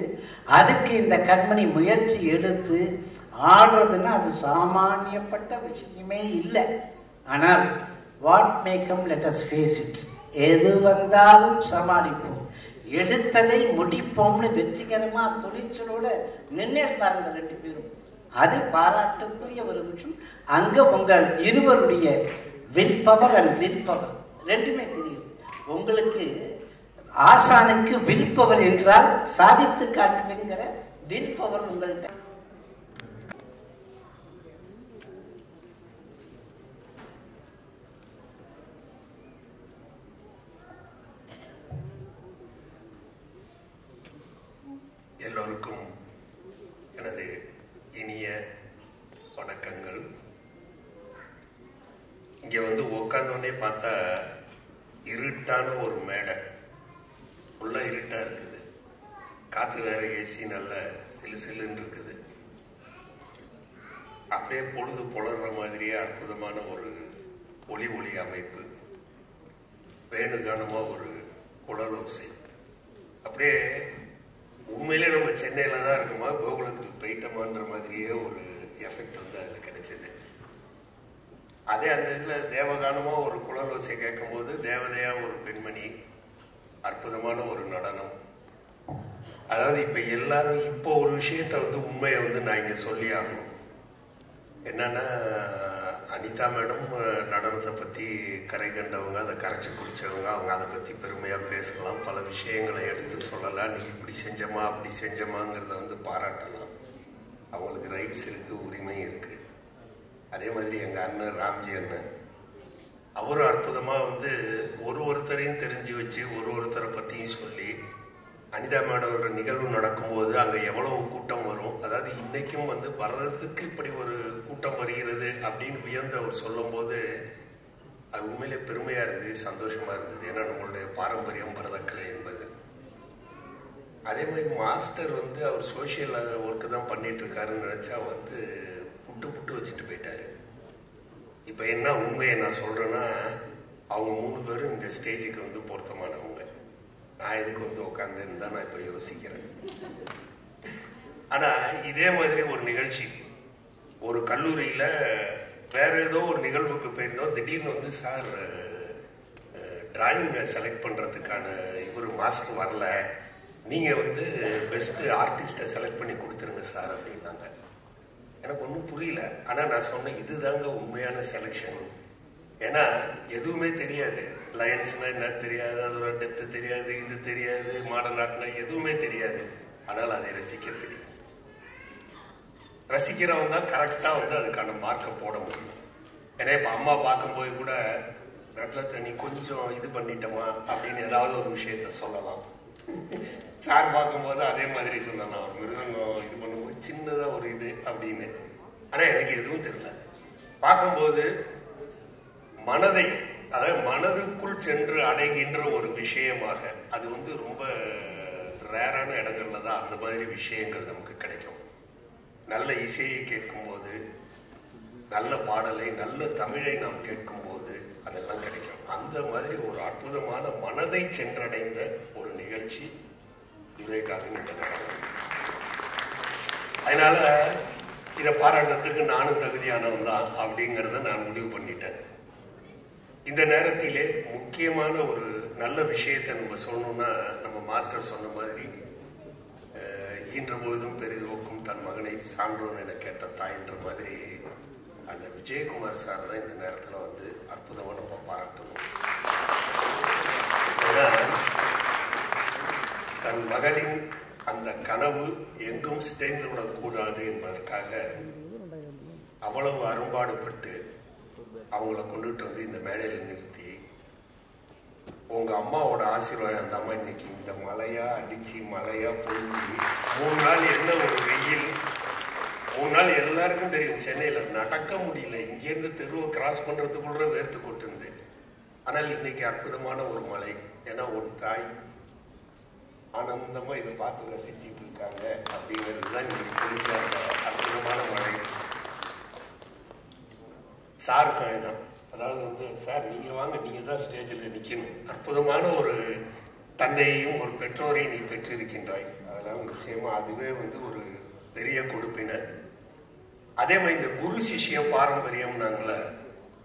அதுக்கு இந்த கண்மணி முயற்சி எடுத்து ஆடுறதுன்னா அது சாமானியப்பட்ட விஷயமே இல்லை. ஆனால் what may come let us face it, எது வந்தாலும் சமாளிப்போம், எடுத்ததை முடிப்போம்னு வெற்றிகரமாக துணிச்சலோட நின்று பாருங்க 2 பேரும். அது பாராட்டுக்குரிய ஒரு விஷயம். அங்கே உங்கள் இருவருடைய வில்பவர் அண்ட் வில்பவர் ரெண்டுமே தெரியும். உங்களுக்கு ஆசானுக்கு வில்பவர் என்றால் சாதித்து காட்டுவேங்கிற வில்பவர் உங்கள்கிட்ட. எல்லோருக்கும் எனது இனிய வணக்கங்கள். இங்கே வந்து உக்காந்தோடனே பார்த்தா இருட்டான ஒரு மேடை, உள்ள இருட்டா இருக்குது, காற்று வேற ஏசி நல்ல சிலுசிலுன்னு இருக்குது. அப்படியே பொழுது புலர்ற மாதிரியே அற்புதமான ஒரு ஒளி அமைப்பு. வேணுகானமா ஒரு குழலோசை. அப்படியே உண்மையிலே நம்ம சென்னையில தான் இருக்குமா கோகுலத்துக்கு போயிட்டோமான்ற மாதிரியே ஒரு எஃபெக்ட் வந்து அதில் கிடைச்சது. அதே அந்த இதில் தேவகானமா ஒரு குழலோசை கேட்கும் போது தேவதையா ஒரு பெண்மணி, அற்புதமான ஒரு நடனம். அதாவது இப்ப எல்லாரும் இப்போ ஒரு விஷயத்த வந்து உண்மையை வந்து நான் இங்க சொல்லி ஆகணும். என்னன்னா அனிதா மேடம் நடனத்தை பத்தி கரை கண்டவங்க, அதை கரைச்சி குடிச்சவங்க, அவங்க அதை பத்தி பெருமையா பேசலாம், பல விஷயங்களை எடுத்து சொல்லலாம். நீ இப்படி செஞ்சமா அப்படி செஞ்சமாங்கிறத வந்து பாராட்டலாம். அவங்களுக்கு ரைட்ஸ் இருக்கு, உரிமை இருக்கு. அதே மாதிரி எங்க அண்ணன் ராம்ஜி அண்ணன், அவரும் அற்புதமா வந்து ஒருத்தரையும் தெரிஞ்சு வச்சு ஒருத்தரை பத்தியும் சொல்லி, அனிதா மேடோட நிகழ்வு நடக்கும்போது அங்கே எவ்வளவு கூட்டம் வரும், அதாவது இன்னைக்கும் வந்து பரதத்துக்கு இப்படி ஒரு கூட்டம் வருகிறது அப்படின்னு வியந்து அவர் சொல்லும் போது அது உண்மையிலே பெருமையா இருந்தது, சந்தோஷமா இருந்தது. ஏன்னா நம்மளுடைய பாரம்பரியம் பரதக்கலை என்பது. அதே மாதிரி மாஸ்டர் வந்து அவர் சோசியல் ஒர்க்கு தான் பண்ணிட்டு இருக்காருன்னு நினைச்சா வந்து புட்டு வச்சுட்டு போயிட்டாரு. இப்போ என்ன உண்மையை நான் சொல்றேன்னா, அவங்க 3 பேரும் இந்த ஸ்டேஜுக்கு வந்து பொருத்தமானவங்க. நான் இதுக்கு வந்து உட்காந்து இருந்தா நான் இப்போ யோசிக்கிறேன். ஆனா இதே மாதிரி ஒரு நிகழ்ச்சி ஒரு கல்லூரியில வேற ஏதோ ஒரு நிகழ்வுக்கு போயிருந்தோம். திடீர்னு வந்து சார் டிராயிங்கை செலக்ட் பண்றதுக்கான இவர் மாஸ்டர் வரல, நீங்க வந்து பெஸ்ட் ஆர்டிஸ்டை செலக்ட் பண்ணி கொடுத்துருங்க சார் அப்படின்னாங்க. எனக்கு ஒன்றும் புரியல. ஆனா நான் சொன்னேன், இதுதாங்க உண்மையான செலெக்ஷன். ஏன்னா எதுவுமே தெரியாது, லயன்ஸ்னா என்னன்னு தெரியாது, அதோட டெப்த் தெரியாது, இது தெரியாது, மாடர்ன் ஆர்ட்னா எதுவுமே தெரியாது. ஆனால் அதை ரசிக்க தெரியும். ரசிக்கிறவன் தான் கரெக்டா வந்து அதுக்கான மார்க்கை போட முடியும். ஏன்னா இப்ப அம்மா பார்க்கும்போது கூட நட்டில் நீ கொஞ்சம் இது பண்ணிட்டோமா அப்படின்னு ஏதாவது ஒரு விஷயத்த சொல்லலாம். சார் பார்க்கும்போது அதே மாதிரி சொல்லலாம், ஒரு மிருதங்கம் இது பண்ணும்போது சின்னதா ஒரு இது அப்படின்னு. ஆனா எனக்கு எதுவும் தெரியல. பார்க்கும்போது மனதை, அதாவது மனதுக்குள் சென்று அடைகின்ற ஒரு விஷயமாக அது வந்து ரொம்ப ரேரான இடங்கள்ல தான் அந்த மாதிரி விஷயங்கள் நமக்கு கிடைக்கும். நல்ல இசையை கேட்கும்போது, நல்ல பாடலை, நல்ல தமிழை நாம் கேட்கும்போது அதெல்லாம் கிடைக்கும். அந்த மாதிரி ஒரு அற்புதமான மனதை சென்றடைந்த ஒரு நிகழ்ச்சி யுரேகாவின் இந்த நடனம். அதனால இதை பாராட்டத்துக்கு நானும் தகுதியானவன் தான் அப்படிங்கிறத நான் முடிவு பண்ணிட்டேன். இந்த நேரத்திலே முக்கியமான ஒரு நல்ல விஷயத்தை நம்ம சொல்லணும்னா, நம்ம மாஸ்டர் சொன்ன மாதிரி ஈன்ற பொழுதும் பெரிதுவோக்கும் தன் மகனை சான்றோன் என கேட்ட தாய்ன்ற மாதிரி அந்த விஜயகுமார் சார் தான் இந்த நேரத்தில் வந்து அற்புதமாக நம்ம பாராட்டணும். ஏன்னா தன் மகளின் அந்த கனவு எங்கும் சிதைந்து விடக்கூடாது என்பதற்காக அவ்வளவு அரும்பாடுபட்டு அவங்கள கொண்டுட்டு வந்து இந்த மேடையில் நிறுத்தி, உங்க அம்மாவோட ஆசீர்வாதம் அந்த அம்மா இன்னைக்கு இந்த மழையா அடிச்சு மழையா பொழிஞ்சு 3 நாள் என்ன ஒரு வெயில், 3 நாள் எல்லாருக்கும் தெரியும் சென்னையில நடக்க முடியல, இங்கேருந்து தெருவை கிராஸ் பண்றதுக்குள்ள வேர்த்து கொட்டுருந்து. ஆனால் இன்னைக்கு அற்புதமான ஒரு மழை. ஏன்னா ஒரு தாய் ஆனந்தமா இதை பார்த்து ரசிச்சுட்டு இருக்காங்க அப்படிங்கிறது தான் இன்னைக்கு பிடிச்ச அற்புதமான மழை. சாருக்கும் இதுதான், அதாவது வந்து சார் நீங்க வாங்க, நீங்க தான் ஸ்டேஜில் நிற்கணும். அற்புதமான ஒரு தந்தையையும் ஒரு பெற்றோரையும் நீ பெற்றிருக்கின்றாய். அதெல்லாம் நிச்சயமா அதுவே வந்து ஒரு பெரிய கொடுப்பினை. அதே மாதிரி இந்த குரு சிஷ்ய பாரம்பரியம் நாங்கள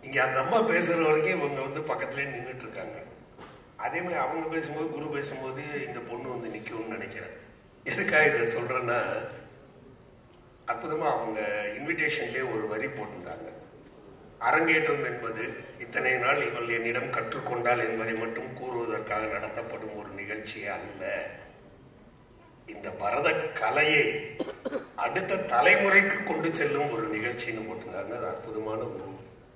இங்க அந்த அம்மா பேசுற வரைக்கும் இவங்க வந்து பக்கத்துலேயே நின்றுட்டு இருக்காங்க. அதே மாதிரி அவங்க பேசும்போது, குரு பேசும்போது இந்த பொண்ணு வந்து நிற்கும்னு நினைக்கிறேன். எதுக்காக இதை சொல்றேன்னா, அற்புதமா அவங்க இன்விடேஷன்லேயே ஒரு வரி போட்டிருந்தாங்க. அரங்கேற்றம் என்பது இத்தனை நாள் இவள் என்னிடம் கற்றுக்கொண்டாள் என்பதை மட்டும் கூறுவதற்காக நடத்தப்படும் ஒரு நிகழ்ச்சியே அல்ல, இந்த பரத கலையை அடுத்த தலைமுறைக்கு கொண்டு செல்லும் ஒரு நிகழ்ச்சின்னு போட்டிருந்தாங்க. அது அற்புதமான ஒரு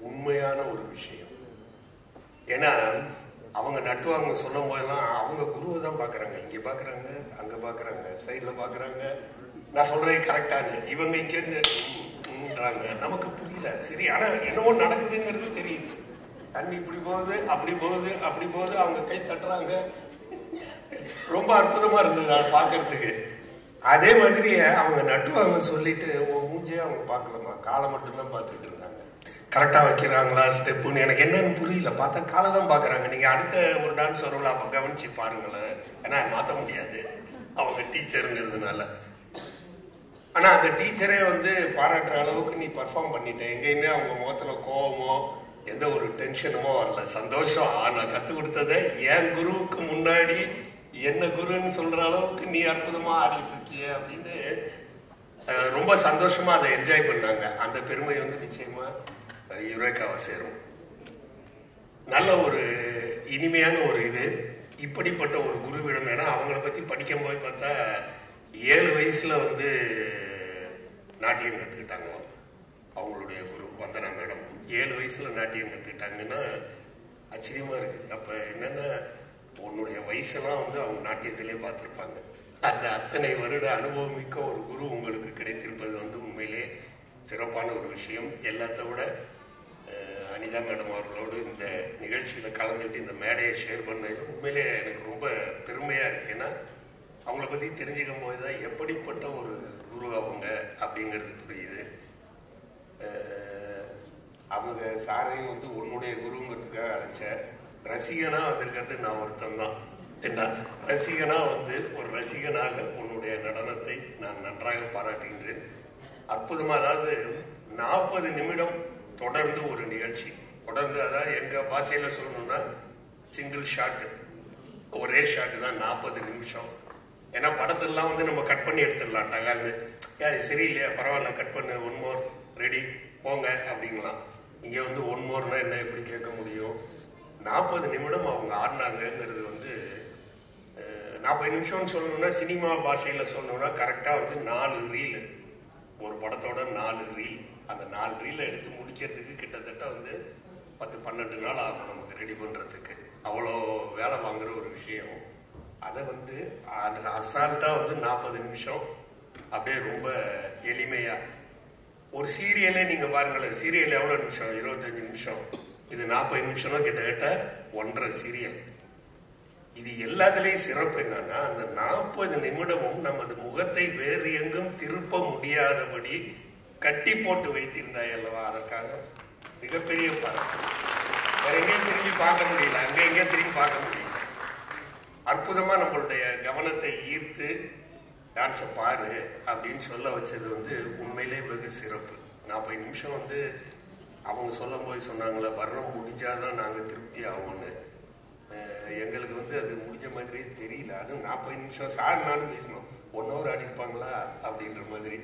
உண்மையான ஒரு விஷயம். ஏன்னா அவங்க நட்டுவாங்க சொல்லும் போதெல்லாம் அவங்க குருவை தான் பாக்குறாங்க, இங்க பாக்குறாங்க, அங்க பாக்குறாங்க, சைட்ல பாக்குறாங்க. நான் சொல்றேன் கரெக்டானு, இவங்க இங்க இருந்து நமக்கு புரியல. சரி, ஆனா என்னவோ நடக்குதுங்கிறது தெரியுது. தண்ணி இப்படி போகுது, அப்படி போகுது, அப்படி போகுது, அவங்க கை தட்டுறாங்க. ரொம்ப அற்புதமா இருந்தது அதை பாக்குறதுக்கு. அதே மாதிரி அவங்க நட்டுவாங்க சொல்லிட்டு மூஞ்சியே அவங்க பார்க்கலாமா, காலை மட்டும்தான் பார்த்துட்டு இருந்தாங்க. கரெக்டாக வைக்கிறாங்களா ஸ்டெப்புன்னு எனக்கு என்னன்னு புரியல. பார்த்தா காலை தான் பார்க்குறாங்க. நீங்கள் அடுத்த ஒரு டான்ஸ் வரும்ல, அப்போ கவனிச்சு பாருங்களேன். ஏன்னா மாற்ற முடியாது அவங்க டீச்சருங்கிறதுனால. ஆனால் அந்த டீச்சரே வந்து பாராட்டுற அளவுக்கு நீ பர்ஃபார்ம் பண்ணிட்டேன். எங்கேயுமே அவங்க முகத்தில் கோபமோ எந்த ஒரு டென்ஷனுமோ வரல. சந்தோஷம். நான் கற்றுக் கொடுத்ததை என் குருவுக்கு முன்னாடி என்ன குருன்னு சொல்கிற அளவுக்கு நீ அற்புதமாக ஆடிட்டு இருக்கிய அப்படின்னு ரொம்ப சந்தோஷமாக அதை என்ஜாய் பண்ணாங்க. அந்த பெருமை வந்து நிச்சயமாக யுரேகாவை சேரும். நல்ல ஒரு இனிமையான ஒரு இது இப்படிப்பட்ட ஒரு குருவிடம். ஏன்னா அவங்கள பற்றி படிக்கும் போது பார்த்தா 7 வயசுல வந்து நாட்டியம் கற்றுக்கிட்டாங்க. அவங்களுடைய குரு வந்தனா மேடம் 7 வயசுல நாட்டியம் கற்றுக்கிட்டாங்கன்னா ஆச்சரியமா இருக்குது. அப்போ என்னன்னா உன்னுடைய வயசெல்லாம் வந்து அவங்க நாட்டியத்திலே பார்த்துருப்பாங்க. அந்த அத்தனை வருட அனுபவமிக்க ஒரு குரு உங்களுக்கு கிடைத்திருப்பது வந்து உண்மையிலே சிறப்பான ஒரு விஷயம். எல்லாத்த விட அனிதா மேடம் அவர்களோடு இந்த நிகழ்ச்சியில் கலந்துட்டு இந்த மேடையை ஷேர் பண்ணது உண்மையிலே எனக்கு ரொம்ப பெருமையாக இருக்குது. ஏன்னா அவங்கள பற்றி தெரிஞ்சுக்கும் போது தான் எப்படிப்பட்ட ஒரு குரு அவங்க அப்படிங்கிறது புரியுது. அவங்க சாரையும் வந்து உன்னுடைய குருங்கிறதுக்காக அழைச்ச ரசிகனாக வந்திருக்கிறது நான் ஒருத்தன் தான். என்ன ரசிகனாக வந்து ஒரு ரசிகனாக உன்னுடைய நடனத்தை நான் நன்றாக பாராட்டுகின்றேன். அற்புதமாக, அதாவது 40 நிமிடம் தொடர்ந்து ஒரு நிகழ்ச்சி தொடர்ந்து, அதாவது எங்கள் பாஷையில் சொல்லணும்னா சிங்கிள் ஷாட்டு, ஒரே ஷாட்டு தான் 40 நிமிஷம். ஏன்னா படத்தெல்லாம் வந்து நம்ம கட் பண்ணி எடுத்துடலாம் டகால்னு. அது சரியில்லையா, பரவாயில்ல கட் பண்ணு, 1 மோர் ரெடி போங்க அப்படிங்களாம். இங்கே வந்து 1 மோர்னா என்ன எப்படி கேட்க முடியும்? 40 நிமிடம் அவங்க ஆடினாங்கிறது வந்து 40 நிமிஷம்னு சொல்லணும்னா சினிமா பாஷையில் சொல்லணும்னா கரெக்டாக வந்து 4 ரீலு, ஒரு படத்தோட 4 ரீல். அந்த 4 ரீலை எடுத்து முடிக்கிறதுக்கு கிட்டத்தட்ட வந்து 10-12 நாள் ஆகும் நமக்கு ரெடி பண்ணுறதுக்கு. அவ்வளோ வேலை வாங்குற ஒரு விஷயம். அதை வந்து அசால்ட்டாக வந்து 40 நிமிஷம் அப்படியே ரொம்ப எளிமையாக. ஒரு சீரியலே நீங்கள் பாருங்களேன், சீரியல் எவ்வளோ நிமிஷம்? 25 நிமிஷம். இது 40 நிமிஷம்னா கிட்டத்தட்ட 1.5 சீரியல். இது எல்லாத்துலேயும் சிறப்பு என்னன்னா அந்த 40 நிமிடமும் நமது முகத்தை வேறு எங்கும் திருப்ப முடியாதபடி கட்டி போட்டு வைத்திருந்தாய் அல்லவா, அதற்காக மிகப்பெரிய பாராட்டு. வேற எங்கேயும் திரும்பி பார்க்க முடியல, அங்கே எங்கேயும் திரும்பி பார்க்க முடியல. அற்புதமாக நம்மளுடைய கவனத்தை ஈர்த்து டான்ஸை பாரு அப்படின்னு சொல்ல வச்சது வந்து உண்மையிலே வெகு சிறப்பு. 40 நிமிஷம் வந்து அவங்க சொல்லும் போது சொன்னாங்களே, வர்ணம் முடிஞ்சாதான் நாங்கள் திருப்தி ஆகும்னு. எங்களுக்கு வந்து அது முடிஞ்ச மாதிரியே தெரியல. அதுவும் 40 நிமிஷம் சார் நானும் பேசணும், 1 ஹவர் ஆடிருப்பாங்களா அப்படின்ற மாதிரி.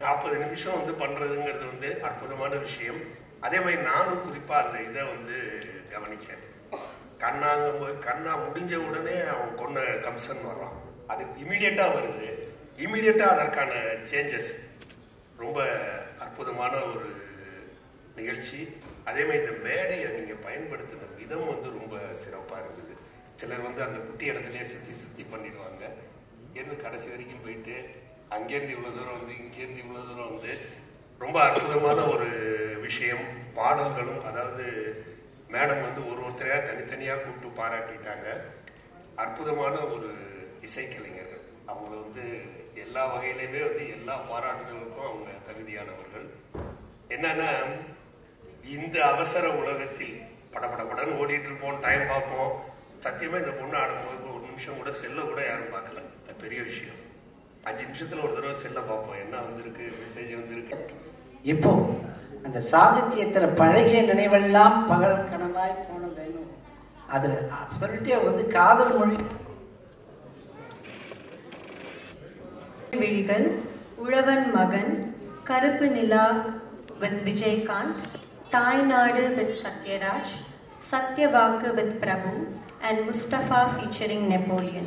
40 நிமிஷம் வந்து பண்ணுறதுங்கிறது வந்து அற்புதமான விஷயம். அதே மாதிரி நானும் குறிப்பாக அந்த இதை வந்து கவனித்தேன். கண்ணாங்கும்போது கண்ணா முடிஞ்ச உடனே அவன் கொன்ன கம்சன் வர்றான், அது இமீடியட்டாக வருது. இமீடியட்டாக அதற்கான சேஞ்சஸ் ரொம்ப அற்புதமான ஒரு நிகழ்ச்சி. அதே மாதிரி இந்த மேடையை நீங்கள் பயன்படுத்தின விதம் வந்து ரொம்ப சிறப்பாக இருந்தது. சிலர் வந்து அந்த குட்டி இடத்துலையே சுற்றி பண்ணிடுவாங்க. இங்கேருந்து கடைசி வரைக்கும் போயிட்டு அங்கேருந்து இவ்வளோ தூரம் வந்து இங்கேருந்து இவ்வளோ தூரம் வந்து ரொம்ப அற்புதமான ஒரு விஷயம். பாடல்களும், அதாவது மேடம் வந்து ஒருத்தரையாக தனித்தனியாக கூப்பிட்டு பாராட்டிட்டாங்க. அற்புதமான ஒரு இசைக்கலைஞர்கள். அவங்கள வந்து எல்லா வகையிலையுமே வந்து எல்லா பாராட்டுதலுக்கும் அவங்க தகுதியானவர்கள். என்னன்னா இந்த அவசர உலகத்தில் படபடன்னு ஓடிட்டு இருப்போம், டைம் பார்ப்போம். சத்தியமா இந்த பொண்ணு ஆடும்போது 1 நிமிஷம் கூட செல்ல கூட யாரும் பார்க்கல. அது பெரிய விஷயம். 5 நிமிஷத்துல ஒரு தடவை செல்ல பார்ப்போம், என்ன வந்திருக்கு, மெசேஜ் வந்திருக்கு. இப்போ அந்த சாகித்யத்துல பழகிய நினைவெல்லாம் பகல் கனவாய் போனதுன்னு அதுல சொல்லிட்டே வந்து காதல் மொழி விழிகள், உழவன் மகன், கருப்பு நிலா with Vijayakanth, Thainadu with Sathyaraj, Sathyavakku with Prabhu and Mustafa featuring Napoleon.